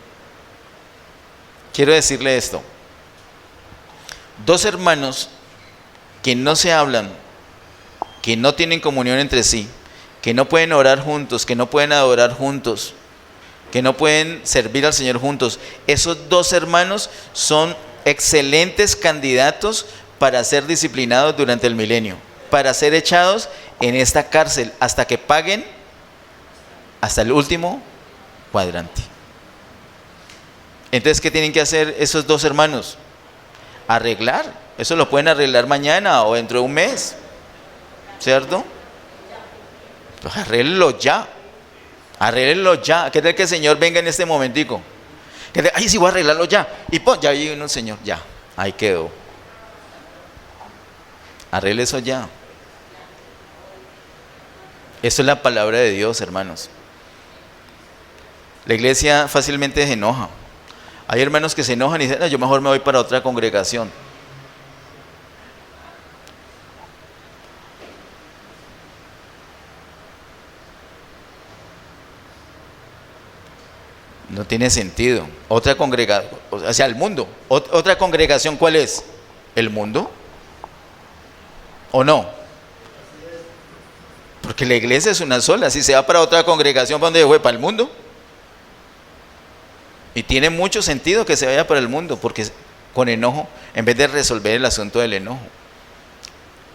Quiero decirle esto. Dos hermanos que no se hablan, que no tienen comunión entre sí, que no pueden orar juntos, que no pueden adorar juntos, que no pueden servir al Señor juntos. Esos dos hermanos son excelentes candidatos para ser disciplinados durante el milenio, para ser echados en esta cárcel hasta que paguen hasta el último cuadrante. Entonces, ¿qué tienen que hacer esos dos hermanos? Arreglar. Eso lo pueden arreglar mañana o dentro de un mes, ¿cierto? Pues arréglenlo ya. Arréglenlo ya. ¿Qué tal que el Señor venga en este momentico? Ay, sí, voy a arreglarlo ya. Y pues, ya vino el Señor, ya. Ahí quedó. Arregle eso ya. Eso es la palabra de Dios, hermanos. La iglesia fácilmente se enoja. Hay hermanos que se enojan y dicen, no, yo mejor me voy para otra congregación. No tiene sentido. Otra congregación, o sea, el mundo. ¿Otra congregación cuál es? ¿El mundo? ¿O no? Porque la iglesia es una sola. Si se va para otra congregación, ¿para dónde fue? ¿Para el mundo? Y tiene mucho sentido que se vaya para el mundo, porque con enojo, en vez de resolver el asunto del enojo.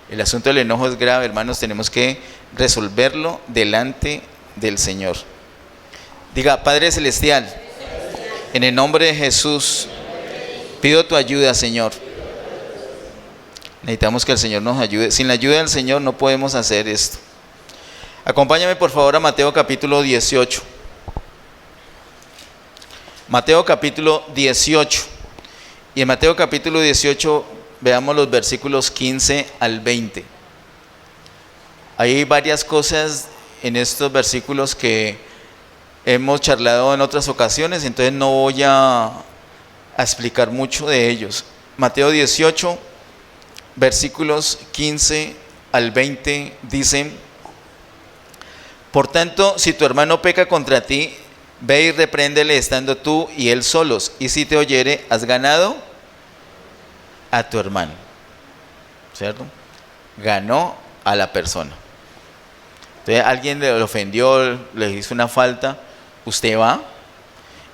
El asunto del enojo es grave, hermanos, tenemos que resolverlo delante del Señor. Diga, Padre Celestial, en el nombre de Jesús, pido tu ayuda, Señor. Necesitamos que el Señor nos ayude. Sin la ayuda del Señor no podemos hacer esto. Acompáñame por favor a Mateo capítulo 18. Mateo capítulo 18. Y en Mateo capítulo 18 veamos los versículos 15 al 20. Hay varias cosas en estos versículos que hemos charlado en otras ocasiones, entonces no voy a explicar mucho de ellos. Mateo 18, versículos 15 al 20 dicen: por tanto, si tu hermano peca contra ti, ve y repréndele estando tú y él solos, y si te oyere, has ganado a tu hermano. ¿Cierto? Ganó a la persona. Entonces alguien le ofendió, le hizo una falta, usted va,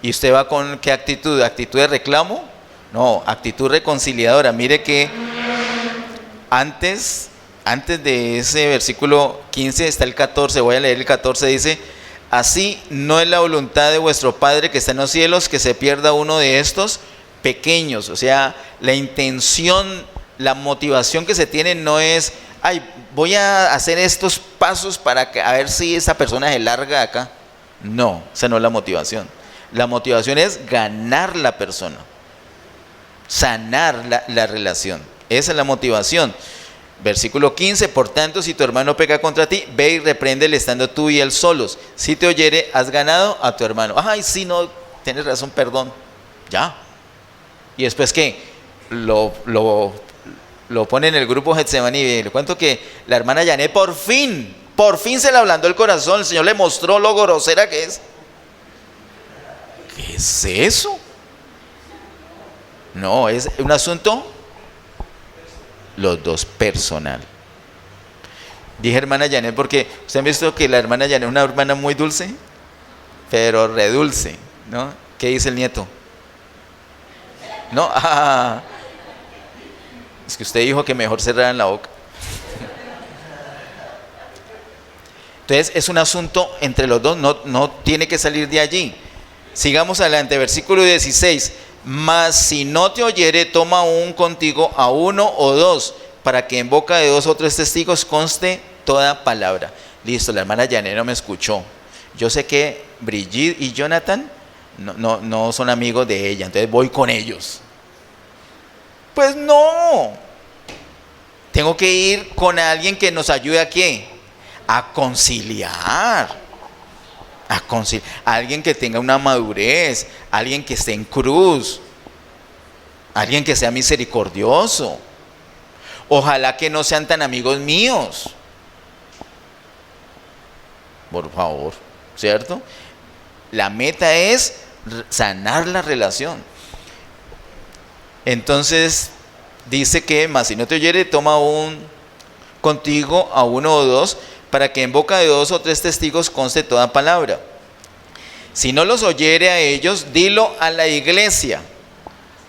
y usted va con ¿qué actitud? ¿Actitud de reclamo? No, actitud reconciliadora. Mire que antes de ese versículo 15 está el 14, voy a leer el 14, dice: así no es la voluntad de vuestro Padre que está en los cielos que se pierda uno de estos pequeños. O sea, la intención, la motivación que se tiene no es, ay, voy a hacer estos pasos para que, a ver si esa persona se larga de acá. No, esa no es la motivación. La motivación es ganar la persona, sanar la relación. Esa es la motivación. Versículo 15, por tanto, si tu hermano peca contra ti, ve y repréndele estando tú y él solos. Si te oyere, has ganado a tu hermano. Ay, sí, no, tienes razón, perdón. Ya. Y después, ¿qué? Lo pone en el grupo Getsemaní y le cuento que la hermana Yané por fin se le ablandó el corazón. El Señor le mostró lo grosera que es. ¿Qué es eso? No, es un asunto los dos personal. Dije hermana Yané porque ustedes han visto que la hermana Yané es una hermana muy dulce, pero redulce, ¿no? ¿Qué dice el nieto? No, es que usted dijo que mejor cerraran la boca. Entonces es un asunto entre los dos, no tiene que salir de allí. Sigamos adelante, versículo 16. Mas si no te oyere, toma aún contigo a uno o dos, para que en boca de 2 o 3 testigos conste toda palabra. Listo, la hermana Yané no me escuchó. Yo sé que Brigitte y Jonathan no son amigos de ella, entonces voy con ellos. Pues no. Tengo que ir con alguien que nos ayude a ¿qué? A conciliar. Alguien que tenga una madurez, alguien que esté en cruz, alguien que sea misericordioso. Ojalá que no sean tan amigos míos, por favor, ¿cierto? La meta es sanar la relación. Entonces dice que más si no te oyere, toma contigo a uno o dos, para que en boca de 2 o 3 testigos conste toda palabra. Si no los oyere a ellos, dilo a la iglesia.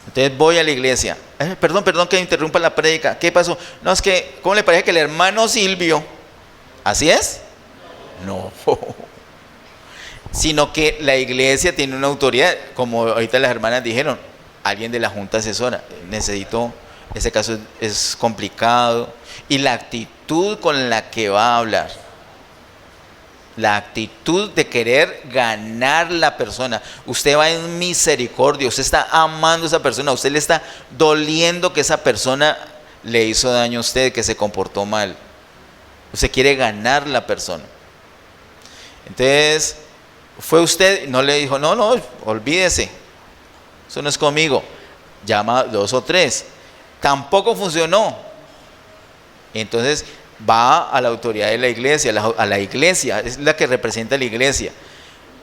Entonces voy a la iglesia. Perdón que interrumpa la prédica. ¿Qué pasó? No, es que, ¿cómo le parece que el hermano Silvio? ¿Así es? No. Sino que la iglesia tiene una autoridad, como ahorita las hermanas dijeron, alguien de la junta asesora. Necesito, ese caso es complicado. Y la actitud con la que va a hablar, la actitud de querer ganar la persona. Usted va en misericordia, usted está amando a esa persona, a usted le está doliendo que esa persona le hizo daño a usted, que se comportó mal. Usted quiere ganar la persona. Entonces, fue usted, no le dijo, no, olvídese, eso no es conmigo. Llama 2 o 3. Tampoco funcionó. Entonces va a la autoridad de la iglesia, a la iglesia, es la que representa a la iglesia.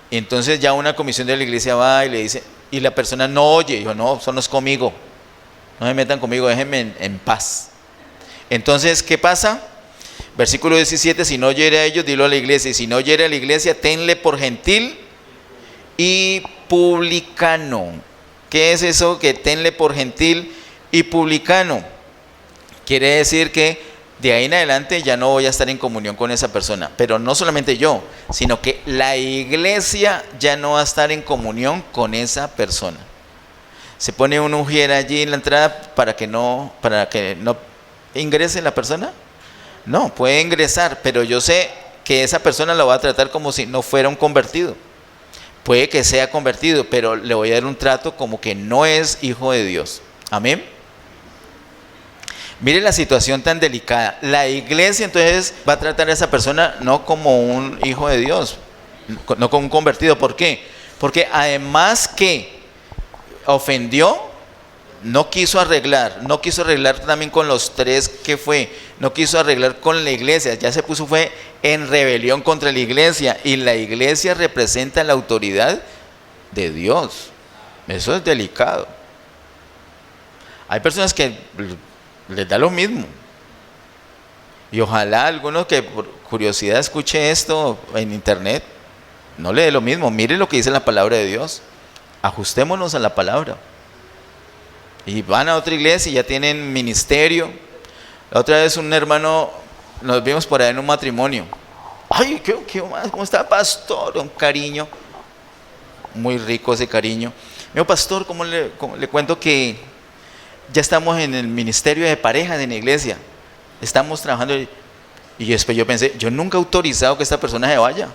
Entonces ya una comisión de la iglesia va y le dice, y la persona no oye, dijo, no, eso no es conmigo, no se metan conmigo, déjenme en paz. Entonces, ¿qué pasa? Versículo 17, si no oyere a ellos, dilo a la iglesia, y si no oyere a la iglesia, tenle por gentil y publicano. ¿Qué es eso que tenle por gentil y publicano? Quiere decir que de ahí en adelante ya no voy a estar en comunión con esa persona. Pero no solamente yo, sino que la iglesia ya no va a estar en comunión con esa persona. Se pone un ujier allí en la entrada para que no ingrese la persona. No, puede ingresar, pero yo sé que esa persona lo va a tratar como si no fuera un convertido. Puede que sea convertido, pero le voy a dar un trato como que no es hijo de Dios. Amén. Mire la situación tan delicada. La iglesia entonces va a tratar a esa persona no como un hijo de Dios, no como un convertido. ¿Por qué? Porque además que ofendió, no quiso arreglar también con los tres que fue, no quiso arreglar con la iglesia, ya se puso fue en rebelión contra la iglesia, y la iglesia representa la autoridad de Dios. Eso es delicado. Hay personas que les da lo mismo, y ojalá alguno que por curiosidad escuche esto en internet no le dé lo mismo. Mire lo que dice la palabra de Dios, ajustémonos a la palabra. Y van a otra iglesia y ya tienen ministerio. La otra vez un hermano, nos vimos por ahí en un matrimonio. Ay, ¿cómo está, pastor? Un cariño, muy rico ese cariño. Me dijo, pastor, ¿cómo le cuento que ya estamos en el ministerio de parejas en la iglesia? Estamos trabajando. Y después yo pensé, yo nunca he autorizado que esta persona se vaya.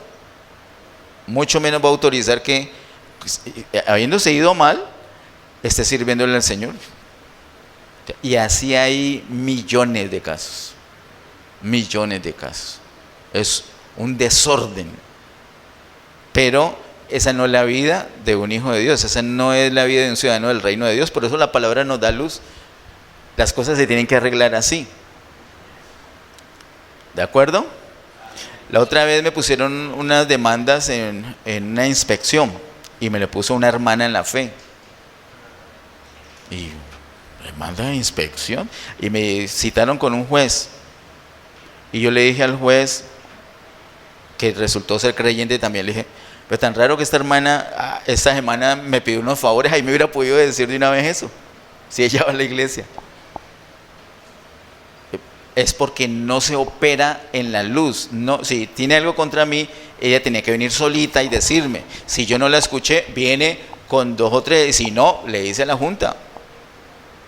Mucho menos va a autorizar que, habiéndose ido mal, esté sirviéndole al Señor. Y así hay millones de casos. Es un desorden. Pero esa no es la vida de un hijo de Dios, esa no es la vida de un ciudadano del reino de Dios. Por eso la palabra nos da luz. Las cosas se tienen que arreglar así. ¿De acuerdo? La otra vez me pusieron unas demandas en una inspección, y me le puso una hermana en la fe. Y me manda a inspección y me citaron con un juez, y yo le dije al juez, que resultó ser creyente también, le dije, pero tan raro que esta hermana esta semana me pidió unos favores, ahí me hubiera podido decir de una vez eso, si ella va a la iglesia. Es porque no se opera en la luz. No, si tiene algo contra mí, ella tenía que venir solita y decirme. Si yo no la escuché, viene con 2 o 3, y si no, le dice a la junta.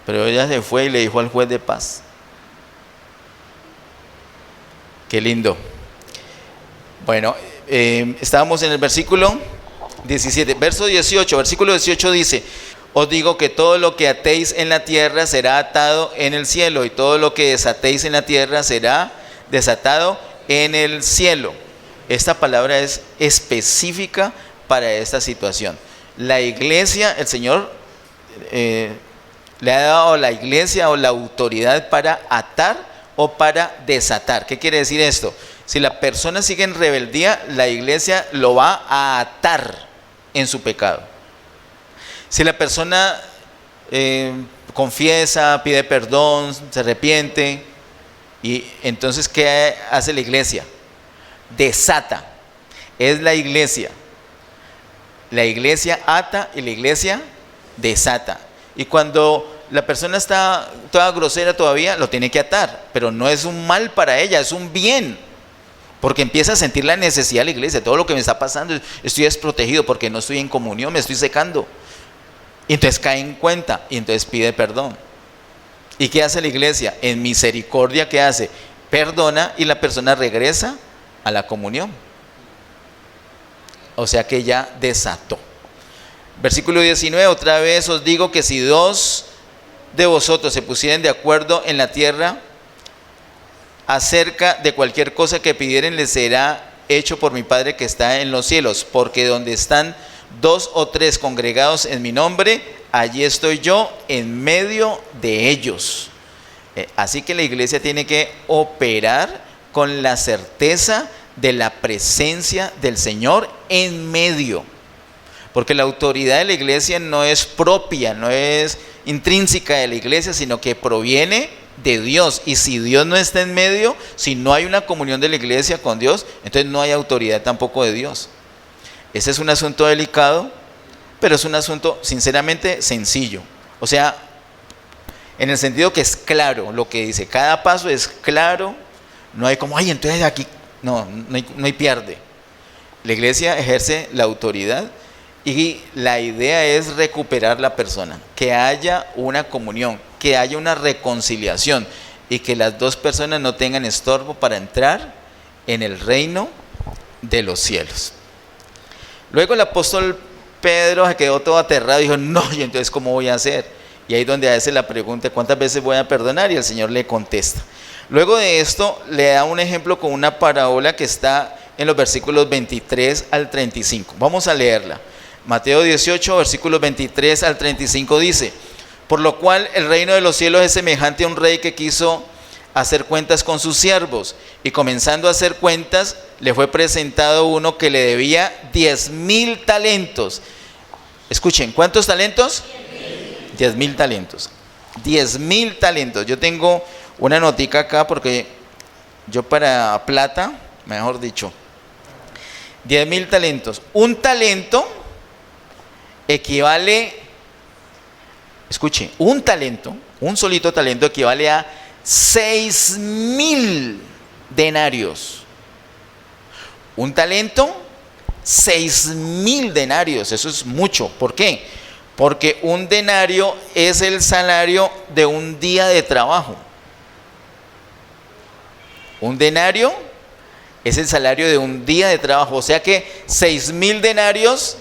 Pero ella se fue y le dijo al juez de paz. Qué lindo. Bueno, estábamos en el versículo 17. Versículo 18 dice: os digo que todo lo que atéis en la tierra será atado en el cielo, y todo lo que desatéis en la tierra será desatado en el cielo. Esta palabra es específica para esta situación. La iglesia, el Señor le ha dado a la iglesia o la autoridad para atar o para desatar. ¿Qué quiere decir esto? Si la persona sigue en rebeldía, la iglesia lo va a atar en su pecado. Si la persona confiesa, pide perdón, se arrepiente, y entonces ¿qué hace la iglesia? Desata. Es la iglesia. La iglesia ata y la iglesia desata. Y cuando la persona está toda grosera todavía, lo tiene que atar, pero no es un mal para ella, es un bien. Porque empieza a sentir la necesidad de la iglesia. Todo lo que me está pasando, estoy desprotegido porque no estoy en comunión, me estoy secando. Y entonces cae en cuenta y entonces pide perdón. ¿Y qué hace la iglesia? En misericordia, ¿qué hace? Perdona, y la persona regresa a la comunión. O sea que ya desató. Versículo 19, otra vez os digo que si 2 de vosotros se pusieren de acuerdo en la tierra acerca de cualquier cosa que pidieren, les será hecho por mi Padre que está en los cielos. Porque donde están 2 o 3 congregados en mi nombre, allí estoy yo en medio de ellos. Así que la iglesia tiene que operar con la certeza de la presencia del Señor en medio. Porque la autoridad de la iglesia no es propia, no es intrínseca de la iglesia, sino que proviene de Dios. Y si Dios no está en medio, si no hay una comunión de la iglesia con Dios, entonces no hay autoridad tampoco de Dios. Ese es un asunto delicado, pero es un asunto sinceramente sencillo. O sea, en el sentido que es claro lo que dice. Cada paso es claro. No hay como, ay, entonces aquí. No hay pierde. La iglesia ejerce la autoridad y la idea es recuperar la persona. Que haya una comunión, que haya una reconciliación y que las 2 personas no tengan estorbo para entrar en el reino de los cielos. Luego el apóstol Pedro se quedó todo aterrado y dijo, no, ¿y entonces cómo voy a hacer? Y ahí donde hace la pregunta, ¿cuántas veces voy a perdonar? Y el Señor le contesta. Luego de esto le da un ejemplo con una parábola que está en los versículos 23 al 35. Vamos a leerla. Mateo 18, versículos 23 al 35 dice, por lo cual el reino de los cielos es semejante a un rey que quiso hacer cuentas con sus siervos, y comenzando a hacer cuentas, le fue presentado uno que le debía 10,000 talentos. Escuchen, ¿cuántos talentos? 10,000 talentos. 10,000 talentos. Yo tengo una notica acá porque yo para plata, mejor dicho, 10,000 talentos. Un talento equivale, escuche, un talento, un solito talento equivale a 6,000 denarios. Un talento, 6,000 denarios. Eso es mucho. ¿Por qué? Porque un denario es el salario de un día de trabajo. Un denario es el salario de un día de trabajo. O sea que 6,000 denarios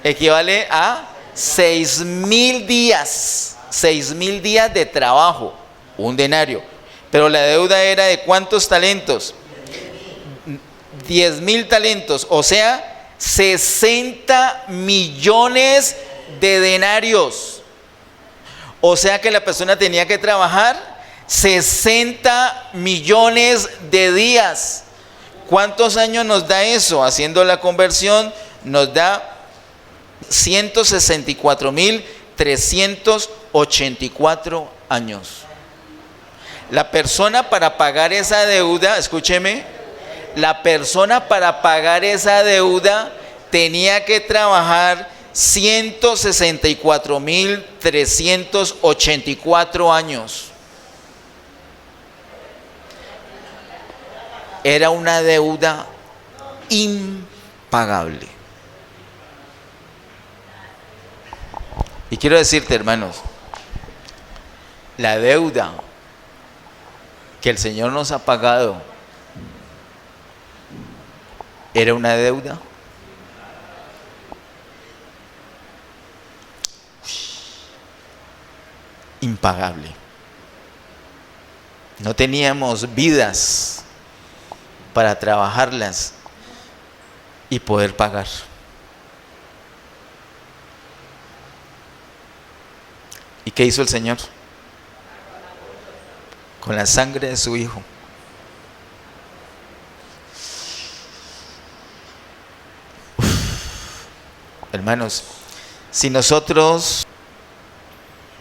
equivale a 6,000 días. 6,000 días de trabajo. Un denario. Pero la deuda era de ¿cuántos talentos? 10,000 talentos. O sea, 60 millones de denarios. O sea que la persona tenía que trabajar 60 millones de días. ¿Cuántos años nos da eso? Haciendo la conversión nos da 164,384 años. La persona para pagar esa deuda, escúcheme, la persona para pagar esa deuda tenía que trabajar 164,384 años. Era una deuda impagable. Y quiero decirte, hermanos, la deuda que el Señor nos ha pagado era una deuda impagable. No teníamos vidas para trabajarlas y poder pagar. ¿Y qué hizo el Señor? Con la sangre de su Hijo. Hermanos, si nosotros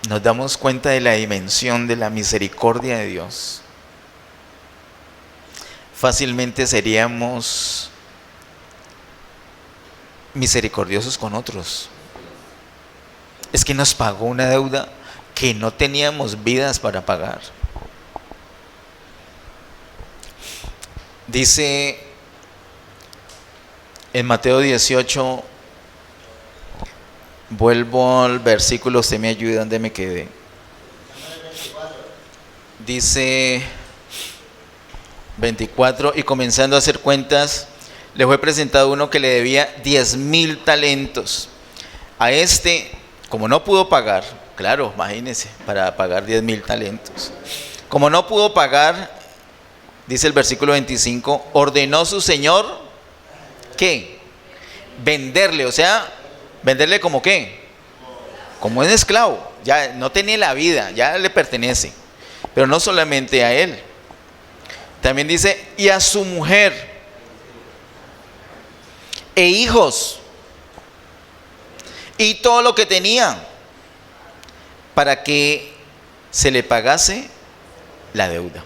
nos damos cuenta de la dimensión de la misericordia de Dios, fácilmente seríamos misericordiosos con otros. Es que nos pagó una deuda que no teníamos vidas para pagar. Dice en Mateo 18, vuelvo al versículo, usted me ayuda donde me quedé. Dice 24, y comenzando a hacer cuentas, le fue presentado uno que le debía 10,000 talentos. A este, como no pudo pagar, claro, imagínense, para pagar 10,000 talentos. Como no pudo pagar, dice el versículo 25, ordenó su señor, ¿qué? Venderle, o sea, venderle como qué, como un esclavo, ya no tenía la vida, ya le pertenece. Pero no solamente a él, también dice, y a su mujer e hijos y todo lo que tenía, para que se le pagase la deuda.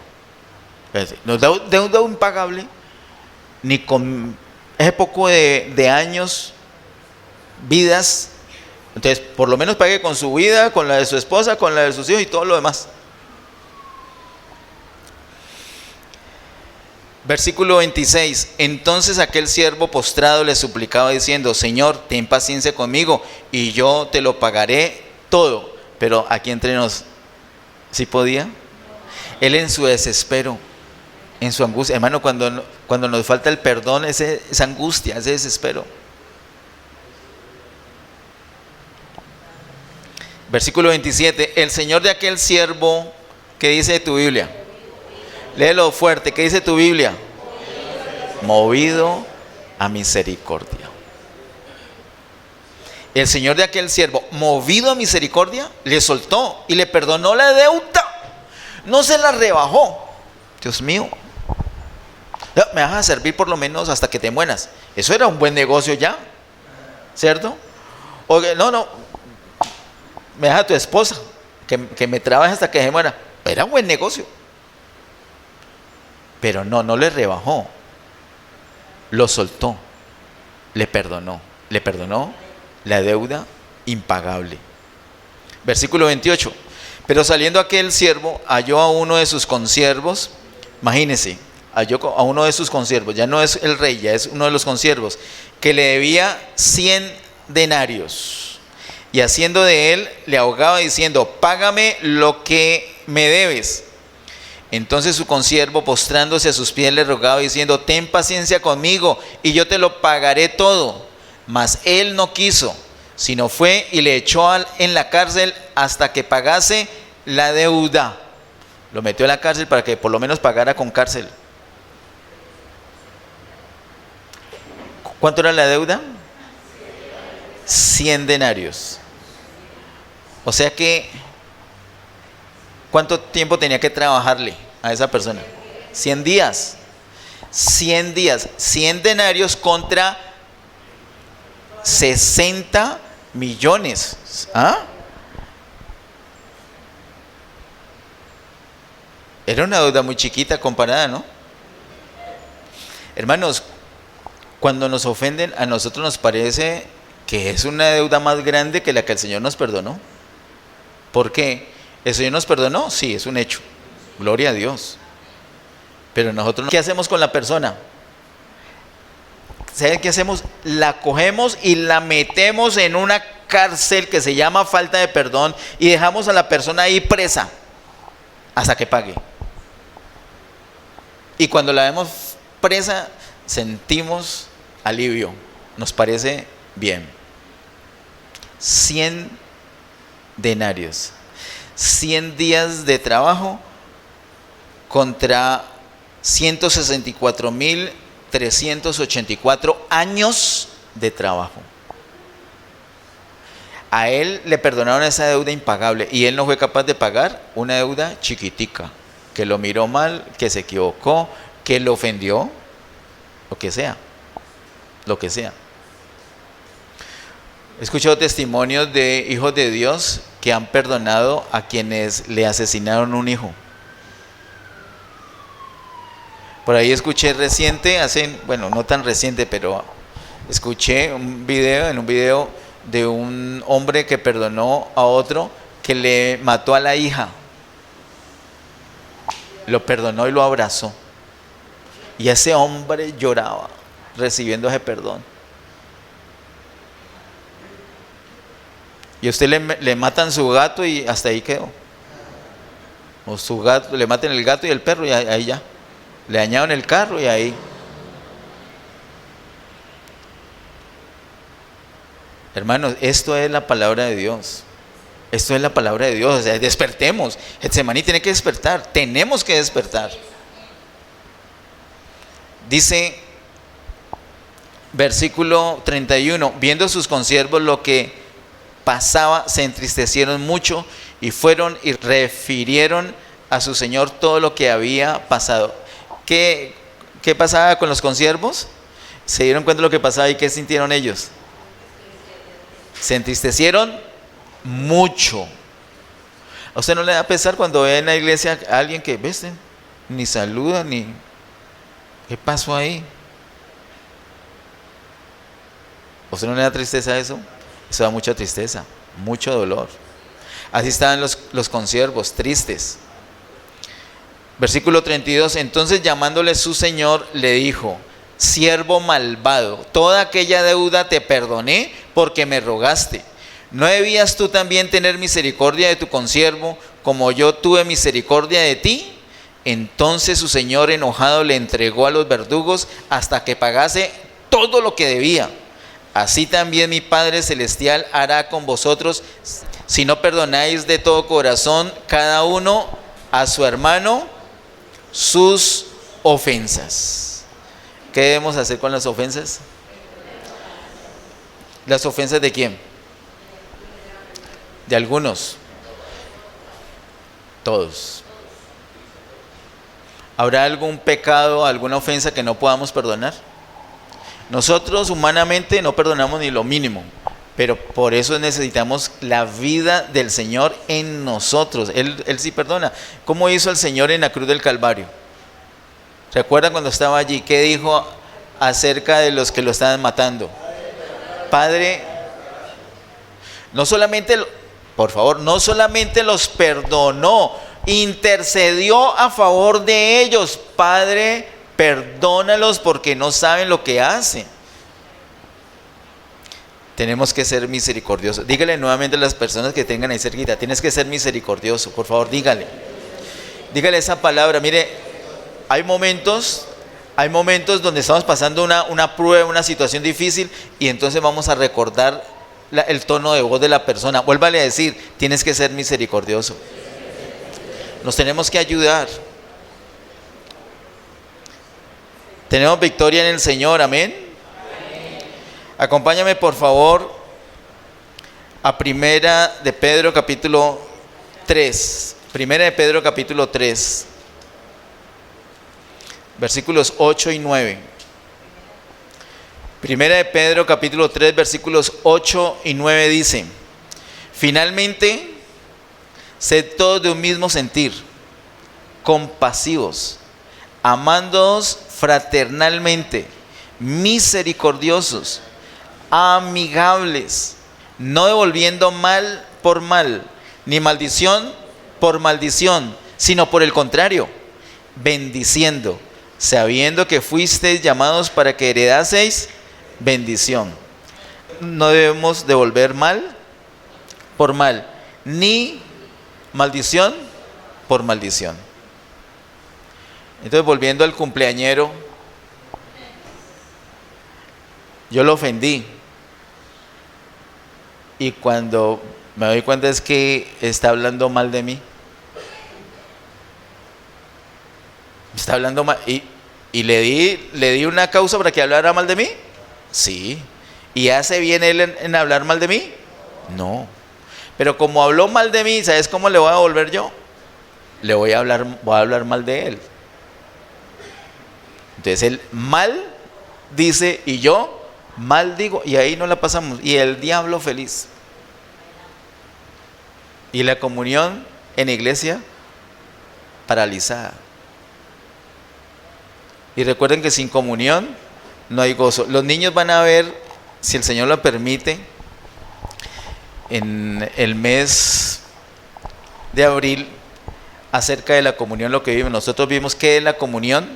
Nos da deuda impagable, ni con ese poco de años, vidas. Entonces, por lo menos pague con su vida, con la de su esposa, con la de sus hijos y todo lo demás. Versículo 26. Entonces aquel siervo postrado le suplicaba diciendo, Señor, ten paciencia conmigo y yo te lo pagaré todo. Pero aquí entre nos, ¿sí podía? Él en su desespero en su angustia. Hermano, cuando nos falta el perdón, esa angustia, ese desespero. Versículo 27, el Señor de aquel siervo, ¿qué dice tu Biblia? Léelo fuerte, ¿qué dice tu Biblia? Movido a misericordia. El Señor de aquel siervo, movido a misericordia, le soltó y le perdonó la deuda. No se la rebajó. Dios mío, me vas a servir por lo menos hasta que te mueras. Eso era un buen negocio ya, ¿cierto? O no, me deja a tu esposa, que me trabaje hasta que se muera. Era un buen negocio. Pero no le rebajó. Lo soltó. Le perdonó la deuda impagable. Versículo 28. Pero saliendo aquel siervo, halló a uno de sus consiervos. Imagínense, halló a uno de sus consiervos. Ya no es el rey, ya es uno de los consiervos, que le debía 100 denarios. Y haciendo de él, le ahogaba diciendo: págame lo que me debes. Entonces su consiervo, postrándose a sus pies, le rogaba diciendo: ten paciencia conmigo y yo te lo pagaré todo. Mas él no quiso, sino fue y le echó en la cárcel hasta que pagase la deuda. Lo metió en la cárcel para que por lo menos pagara con cárcel. ¿Cuánto era la deuda? 100 denarios. O sea que, ¿cuánto tiempo tenía que trabajarle a esa persona? 100 días. 100 días. 100 denarios contra 60 millones. ¿Ah? Era una deuda muy chiquita comparada, ¿no? Hermanos, cuando nos ofenden, a nosotros nos parece que es una deuda más grande que la que el Señor nos perdonó. ¿Por qué? ¿El Señor nos perdonó? Sí, es un hecho. Gloria a Dios. Pero nosotros, ¿qué hacemos con la persona? ¿Saben qué hacemos? La cogemos y la metemos en una cárcel que se llama falta de perdón y dejamos a la persona ahí presa hasta que pague. Y cuando la vemos presa, sentimos alivio. Nos parece bien. 100 denarios. 100 días de trabajo contra 164.384 años de trabajo. A él le perdonaron esa deuda impagable y él no fue capaz de pagar una deuda chiquitica, que lo miró mal, que se equivocó, que lo ofendió, lo que sea. He escuchado testimonios de hijos de Dios que han perdonado a quienes le asesinaron un hijo. Por ahí escuché reciente, no tan reciente, pero escuché en un video de un hombre que perdonó a otro que le mató a la hija. Lo perdonó y lo abrazó. Y ese hombre lloraba recibiendo ese perdón. Y a usted le matan su gato y hasta ahí quedó. O su gato, le matan el gato y el perro y ahí ya. Le dañaron el carro y ahí. Hermanos, esto es la palabra de Dios. Esto es la palabra de Dios. O sea, despertemos. Getsemaní tiene que despertar. Tenemos que despertar. Dice, versículo 31, viendo sus consiervos lo que pasaba, se entristecieron mucho y fueron y refirieron a su señor todo lo que había pasado. ¿Qué pasaba con los consiervos? Se dieron cuenta de lo que pasaba y ¿qué sintieron ellos? Se entristecieron mucho. ¿A usted no le da pesar cuando ve en la iglesia a alguien que ni saluda ni... ¿Qué pasó ahí? ¿A usted no le da tristeza eso? Eso da mucha tristeza, mucho dolor. Así estaban los consiervos, tristes. Versículo 32, entonces llamándole su señor, le dijo: siervo malvado, toda aquella deuda te perdoné porque me rogaste. ¿No debías tú también tener misericordia de tu consiervo como yo tuve misericordia de ti? Entonces su señor enojado le entregó a los verdugos hasta que pagase todo lo que debía. Así también mi Padre Celestial hará con vosotros si no perdonáis de todo corazón cada uno a su hermano sus ofensas. ¿Qué debemos hacer con las ofensas? ¿Las ofensas de quién? De algunos. Todos. ¿Habrá algún pecado, alguna ofensa que no podamos perdonar? Nosotros humanamente no perdonamos ni lo mínimo, pero por eso necesitamos la vida del Señor en nosotros. Él sí perdona. ¿Cómo hizo el Señor en la cruz del Calvario? ¿Recuerdan cuando estaba allí? ¿Qué dijo acerca de los que lo estaban matando? Padre, no solamente, por favor, no solamente los perdonó, intercedió a favor de ellos. Padre, perdónalos porque no saben lo que hacen. Tenemos que ser misericordiosos. Dígale nuevamente a las personas que tengan ahí cerquita, tienes que ser misericordioso, por favor, dígale. Dígale esa palabra. Mire, hay momentos donde estamos pasando una prueba, una situación difícil, y entonces vamos a recordar el tono de voz de la persona. Vuélvale a decir, tienes que ser misericordioso. Nos tenemos que ayudar. Tenemos victoria en el Señor, amén. Acompáñame por favor a Primera de Pedro capítulo 3. Primera de Pedro capítulo 3. Versículos 8 y 9. Primera de Pedro capítulo 3 versículos 8 y 9 dice: finalmente, sed todos de un mismo sentir, compasivos, amándoos fraternalmente, misericordiosos, amigables, no devolviendo mal por mal, ni maldición por maldición, sino por el contrario, bendiciendo, sabiendo que fuisteis llamados para que heredaseis bendición. No debemos devolver mal por mal, ni maldición por maldición. Entonces, volviendo al cumpleañero, yo lo ofendí, y cuando me doy cuenta es que está hablando mal de mí. Está hablando mal, y le di una causa para que hablara mal de mí. Sí. ¿Y hace bien él en hablar mal de mí? No. Pero como habló mal de mí, ¿sabes cómo le voy a devolver yo? Voy a hablar mal de él. Entonces él mal dice y yo mal digo, y ahí no la pasamos, y el diablo feliz. Y la comunión en la iglesia paralizada. Y recuerden que sin comunión no hay gozo. Los niños van a ver, si el Señor lo permite, en el mes de abril, acerca de la comunión, lo que vimos. Nosotros vimos qué es la comunión,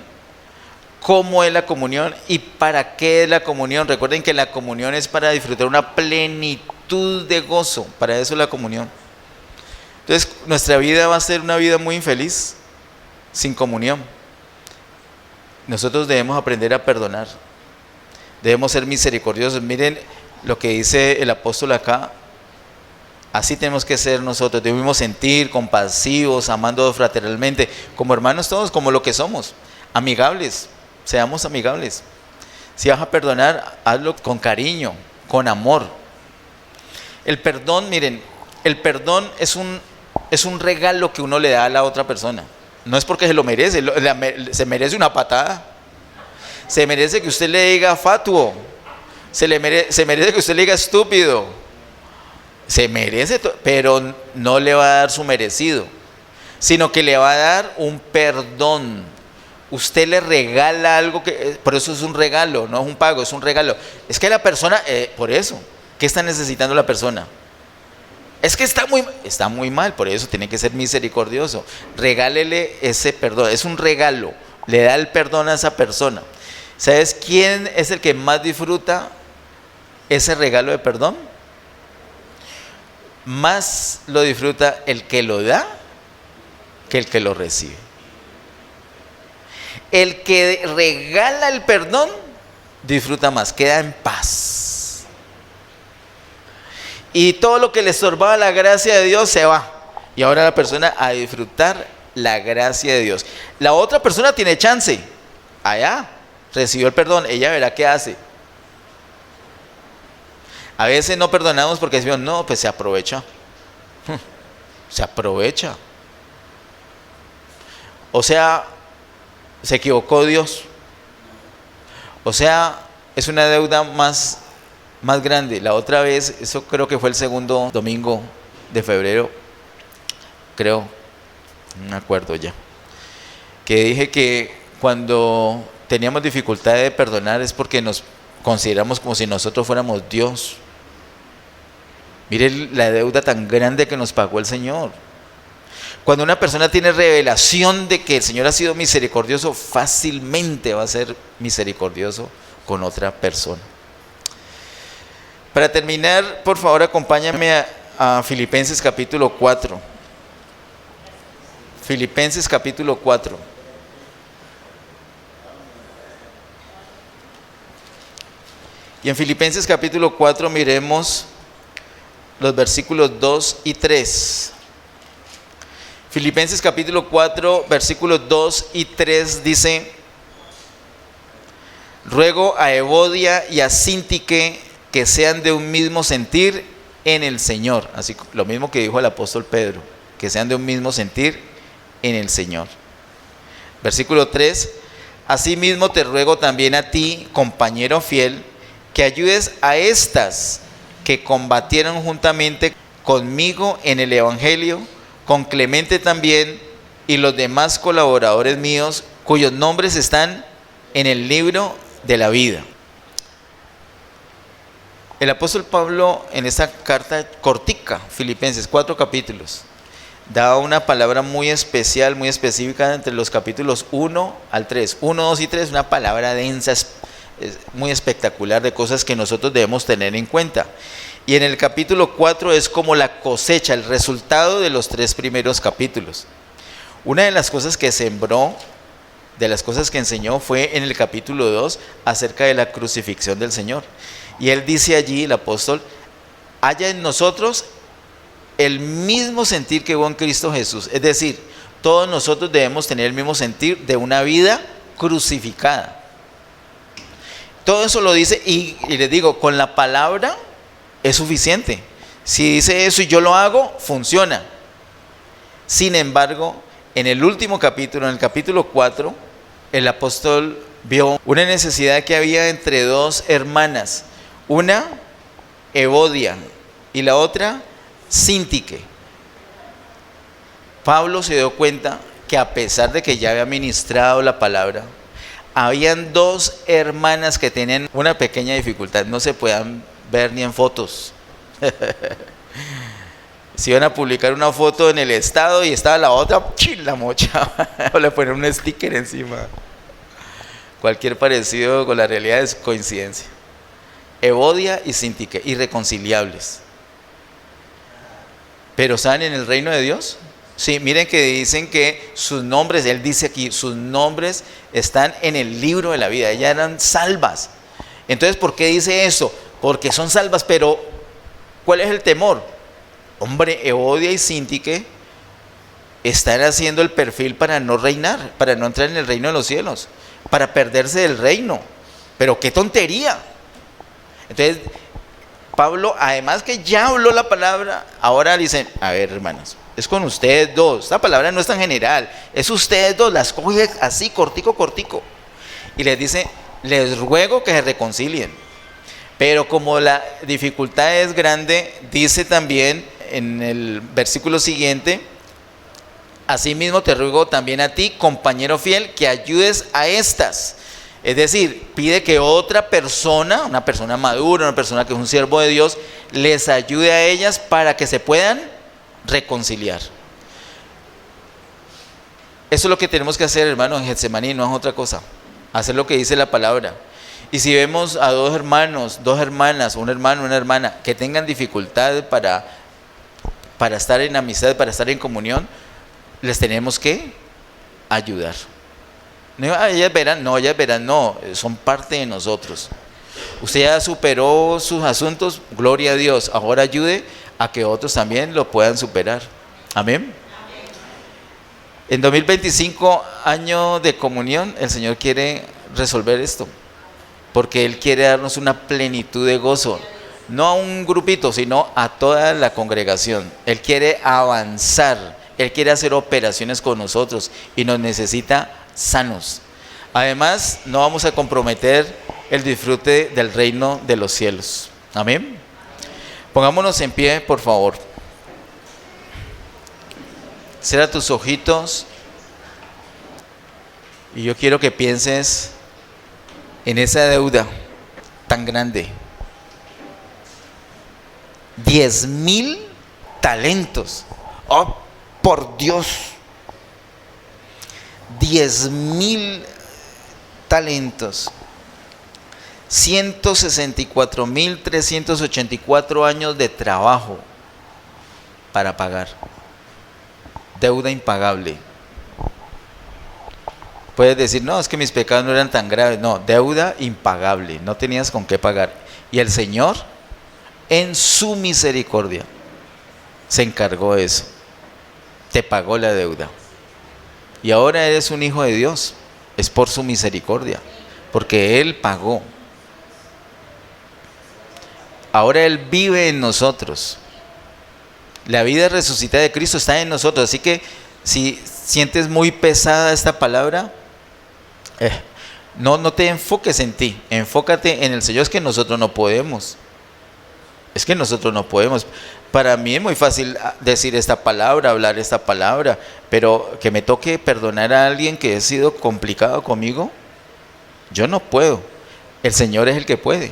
cómo es la comunión y para qué es la comunión. Recuerden que la comunión es para disfrutar una plenitud de gozo. Para eso es la comunión. Entonces, nuestra vida va a ser una vida muy infeliz sin comunión. Nosotros debemos aprender a perdonar. Debemos ser misericordiosos. Miren lo que dice el apóstol acá. Así tenemos que ser nosotros. Debemos sentir compasivos, amando fraternalmente, como hermanos todos, como lo que somos. Amigables. Seamos amigables. Si vas a perdonar, hazlo con cariño, con amor. El perdón, miren, el perdón es un regalo que uno le da a la otra persona. No es porque se lo merece, se merece una patada. Se merece que usted le diga fatuo. Se merece que usted le diga estúpido. Se merece, pero no le va a dar su merecido, sino que le va a dar un perdón. Usted le regala algo por eso es un regalo, no es un pago, es un regalo. Es que la persona, por eso, ¿qué está necesitando la persona? Es que está muy mal, por eso tiene que ser misericordioso. Regálele ese perdón, es un regalo, le da el perdón a esa persona. ¿Sabes quién es el que más disfruta ese regalo de perdón? Más lo disfruta el que lo da que el que lo recibe. el que regala el perdón disfruta más, queda en paz. Y todo lo que le estorbaba la gracia de Dios se va. Y ahora la persona a disfrutar la gracia de Dios. La otra persona tiene chance. Allá recibió el perdón, ella verá qué hace. A veces no perdonamos porque decimos, no, pues se aprovecha. Se aprovecha. O sea, se equivocó Dios. O sea, es una deuda más grande. La otra vez, eso creo que fue el segundo domingo de febrero, creo, no me acuerdo ya, que dije que cuando teníamos dificultad de perdonar es porque nos consideramos como si nosotros fuéramos Dios. Mire la deuda tan grande que nos pagó el Señor. Cuando una persona tiene revelación de que el Señor ha sido misericordioso, fácilmente va a ser misericordioso con otra persona. Para terminar, por favor, acompáñame a Filipenses capítulo 4. Filipenses capítulo 4. Y en Filipenses capítulo 4 miremos los versículos 2 y 3. Filipenses capítulo 4, versículos 2 y 3 dice: ruego a Evodia y a Síntique que sean de un mismo sentir en el Señor. Así lo mismo que dijo el apóstol Pedro, que sean de un mismo sentir en el Señor. Versículo 3: asimismo te ruego también a ti, compañero fiel, que ayudes a estas que combatieron juntamente conmigo en el Evangelio, con Clemente también y los demás colaboradores míos, cuyos nombres están en el libro de la vida. El apóstol Pablo en esta carta cortica, Filipenses, 4 capítulos, da una palabra muy especial, muy específica entre los capítulos 1 al 3. 1, 2 y 3, una palabra densa, muy espectacular, de cosas que nosotros debemos tener en cuenta. Y en el capítulo 4 es como la cosecha, el resultado de los 3 primeros capítulos. Una de las cosas que sembró, de las cosas que enseñó, fue en el capítulo 2 acerca de la crucifixión del Señor. Y él dice allí, el apóstol, haya en nosotros el mismo sentir que hubo en Cristo Jesús. Es decir, todos nosotros debemos tener el mismo sentir de una vida crucificada. Todo eso lo dice y les digo, con la palabra es suficiente. Si dice eso y yo lo hago, funciona. Sin embargo, en el último capítulo, en el capítulo 4, el apóstol vio una necesidad que había entre 2 hermanas. Una, Evodia, y la otra, Síntique. Pablo se dio cuenta que a pesar de que ya había ministrado la palabra, habían 2 hermanas que tenían una pequeña dificultad, no se podían ver ni en fotos. Si iban a publicar una foto en el estado y estaba la otra, la mocha, o le ponen un sticker encima. Cualquier parecido con la realidad es coincidencia. Evodia y Síntique, irreconciliables. Pero ¿saben en el reino de Dios? Sí, miren que dicen que sus nombres, él dice aquí, sus nombres están en el libro de la vida. Ellas eran salvas. Entonces, ¿por qué dice eso? Porque son salvas, pero ¿cuál es el temor? Hombre, Evodia y Síntique están haciendo el perfil para no reinar, para no entrar en el reino de los cielos, para perderse del reino. Pero qué tontería. Entonces, Pablo, además que ya habló la palabra, ahora dicen, a ver, hermanos, es con ustedes 2. Esta palabra no es tan general, es ustedes 2, las coge así, cortico. Y les dice, les ruego que se reconcilien. Pero como la dificultad es grande, dice también en el versículo siguiente, asimismo te ruego también a ti, compañero fiel, que ayudes a estas. Es decir, pide que otra persona, una persona madura, una persona que es un siervo de Dios, les ayude a ellas para que se puedan reconciliar. Eso es lo que tenemos que hacer, hermanos, en Getsemaní, no es otra cosa. Hacer lo que dice la palabra. Y si vemos a 2 hermanos, 2 hermanas, un hermano, una hermana, que tengan dificultad para estar en amistad, para estar en comunión, les tenemos que ayudar. No, ellas verán, no, son parte de nosotros. Usted ya superó sus asuntos, gloria a Dios. Ahora ayude a que otros también lo puedan superar. Amén. En 2025, año de comunión, el Señor quiere resolver esto, porque Él quiere darnos una plenitud de gozo, no a un grupito, sino a toda la congregación. Él quiere avanzar, Él quiere hacer operaciones con nosotros y nos necesita sanos. Además, no vamos a comprometer el disfrute del reino de los cielos. Amén. Pongámonos en pie, por favor. Cierra tus ojitos y yo quiero que pienses en esa deuda tan grande. 10,000 talentos. Oh, por Dios. 10,000 talentos. 164,384 años de trabajo para pagar. Deuda impagable. Puedes decir, no, es que mis pecados no eran tan graves. No, deuda impagable, no tenías con qué pagar. Y el Señor, en su misericordia, se encargó de eso. Te pagó la deuda. Y ahora eres un hijo de Dios. Es por su misericordia, porque Él pagó. Ahora Él vive en nosotros. La vida resucitada de Cristo está en nosotros. Así que si sientes muy pesada esta palabra, no te enfoques en ti, enfócate en el Señor. Es que nosotros no podemos. Para mí es muy fácil decir esta palabra, hablar esta palabra, pero que me toque perdonar a alguien que ha sido complicado conmigo, yo no puedo. El Señor es el que puede.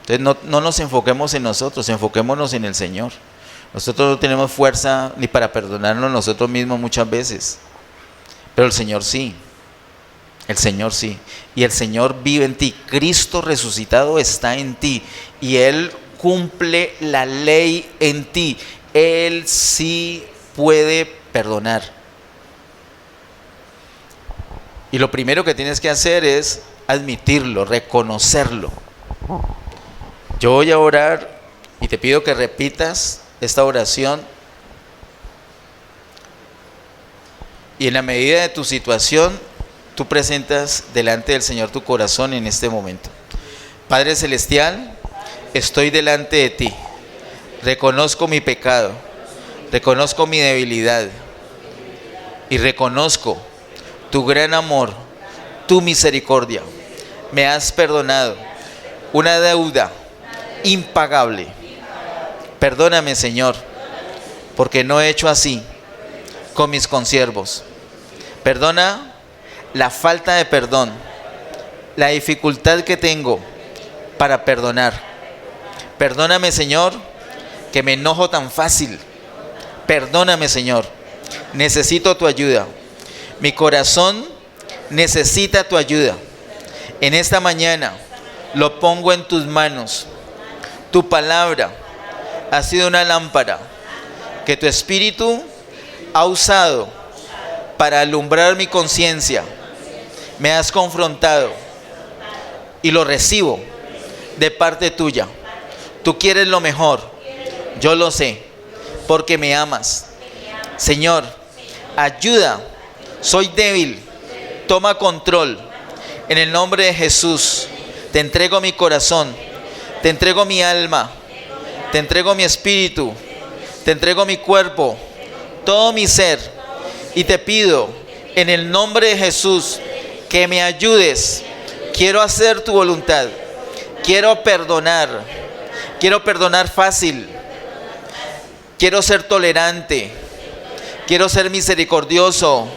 Entonces no nos enfoquemos en nosotros, enfoquémonos en el Señor. Nosotros no tenemos fuerza ni para perdonarnos nosotros mismos muchas veces, pero el Señor sí. El Señor sí. Y el Señor vive en ti. Cristo resucitado está en ti y Él cumple la ley en ti. Él sí puede perdonar. Y lo primero que tienes que hacer es admitirlo, reconocerlo. Yo voy a orar y te pido que repitas esta oración. Y en la medida de tu situación, tú presentas delante del Señor tu corazón en este momento. Padre Celestial, estoy delante de ti. Reconozco mi pecado, reconozco mi debilidad y reconozco tu gran amor, tu misericordia. Me has perdonado una deuda impagable. Perdóname, Señor, porque no he hecho así con mis consiervos. Perdona la falta de perdón, la dificultad que tengo para perdonar. Perdóname, Señor, que me enojo tan fácil. Perdóname, Señor, necesito tu ayuda. Mi corazón necesita tu ayuda. En esta mañana lo pongo en tus manos. Tu palabra ha sido una lámpara que tu Espíritu ha usado para alumbrar mi conciencia. Me has confrontado y lo recibo de parte tuya. Tú quieres lo mejor, yo lo sé, porque me amas. Señor, ayuda, soy débil, toma control. En el nombre de Jesús, te entrego mi corazón, te entrego mi alma, te entrego mi espíritu, te entrego mi cuerpo, todo mi ser, y te pido en el nombre de Jesús que me ayudes. Quiero hacer tu voluntad, quiero perdonar fácil, quiero ser tolerante, quiero ser misericordioso.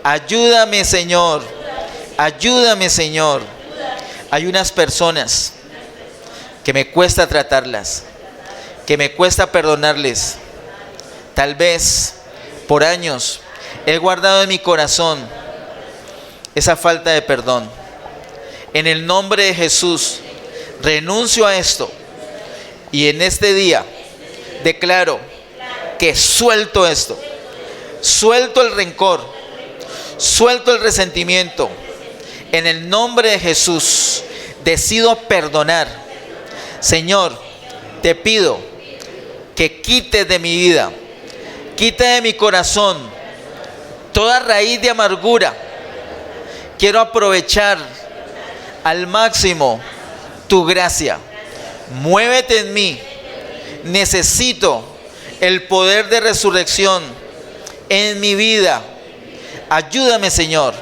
Ayúdame, Señor, ayúdame, Señor. Hay unas personas que me cuesta tratarlas, que me cuesta perdonarles. Tal vez por años he guardado en mi corazón esa falta de perdón. En el nombre de Jesús renuncio a esto y en este día declaro que suelto esto, suelto el rencor, Suelto el resentimiento. En el nombre de Jesús, decido perdonar. Señor, te pido que quites de mi vida, quite de mi corazón toda raíz de amargura. Quiero aprovechar al máximo tu gracia. Muévete en mí. Necesito el poder de resurrección en mi vida. Ayúdame, Señor.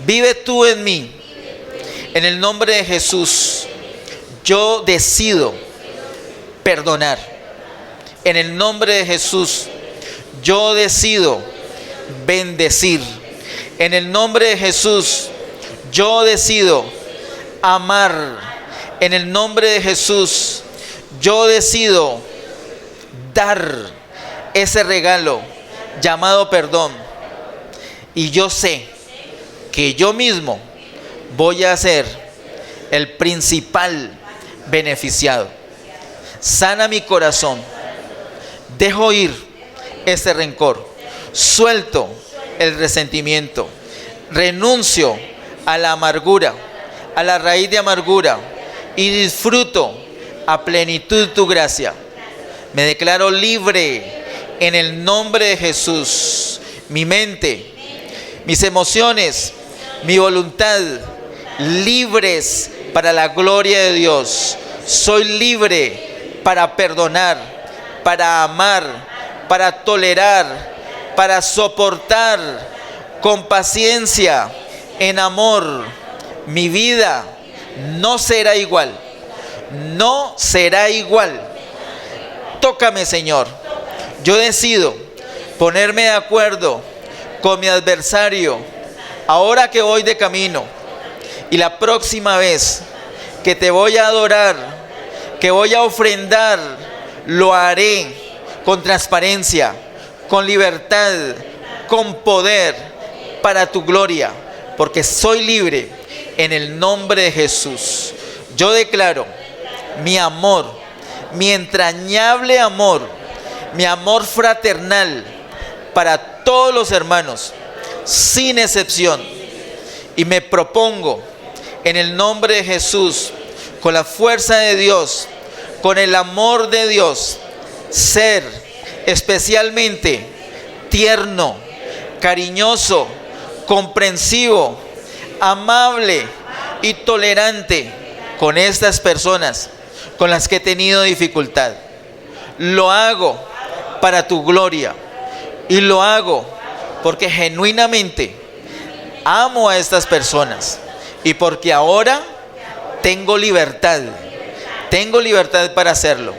Vive tú en mí. En el nombre de Jesús, yo decido perdonar. En el nombre de Jesús, yo decido bendecir. En el nombre de Jesús, yo decido amar. En el nombre de Jesús, yo decido dar ese regalo llamado perdón. Y yo sé que yo mismo voy a ser el principal beneficiado. Sana mi corazón. Dejo ir ese rencor. Suelto el resentimiento. Renuncio a la amargura, a la raíz de amargura, y disfruto a plenitud tu gracia. Me declaro libre en el nombre de Jesús. Mi mente, mis emociones, mi voluntad, libres para la gloria de Dios. Soy libre para perdonar, para amar, para tolerar, para soportar con paciencia, en amor. Mi vida no será igual. No será igual. Tócame, Señor. Yo decido ponerme de acuerdo con mi adversario ahora que voy de camino, y la próxima vez que te voy a adorar, que voy a ofrendar, lo haré con transparencia, con libertad, con poder, para tu gloria, porque soy libre en el nombre de Jesús. Yo declaro mi amor, mi entrañable amor, mi amor fraternal para todos los hermanos, sin excepción. Y me propongo en el nombre de Jesús, con la fuerza de Dios, con el amor de Dios, ser especialmente tierno, cariñoso, comprensivo, amable y tolerante con estas personas con las que he tenido dificultad. Lo hago para tu gloria, y lo hago porque genuinamente amo a estas personas, y porque ahora tengo libertad para hacerlo.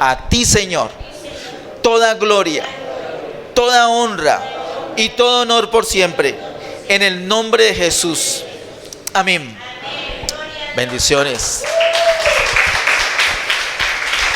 A ti, Señor, toda gloria, toda honra y todo honor por siempre, en el nombre de Jesús. Amén. Bendiciones.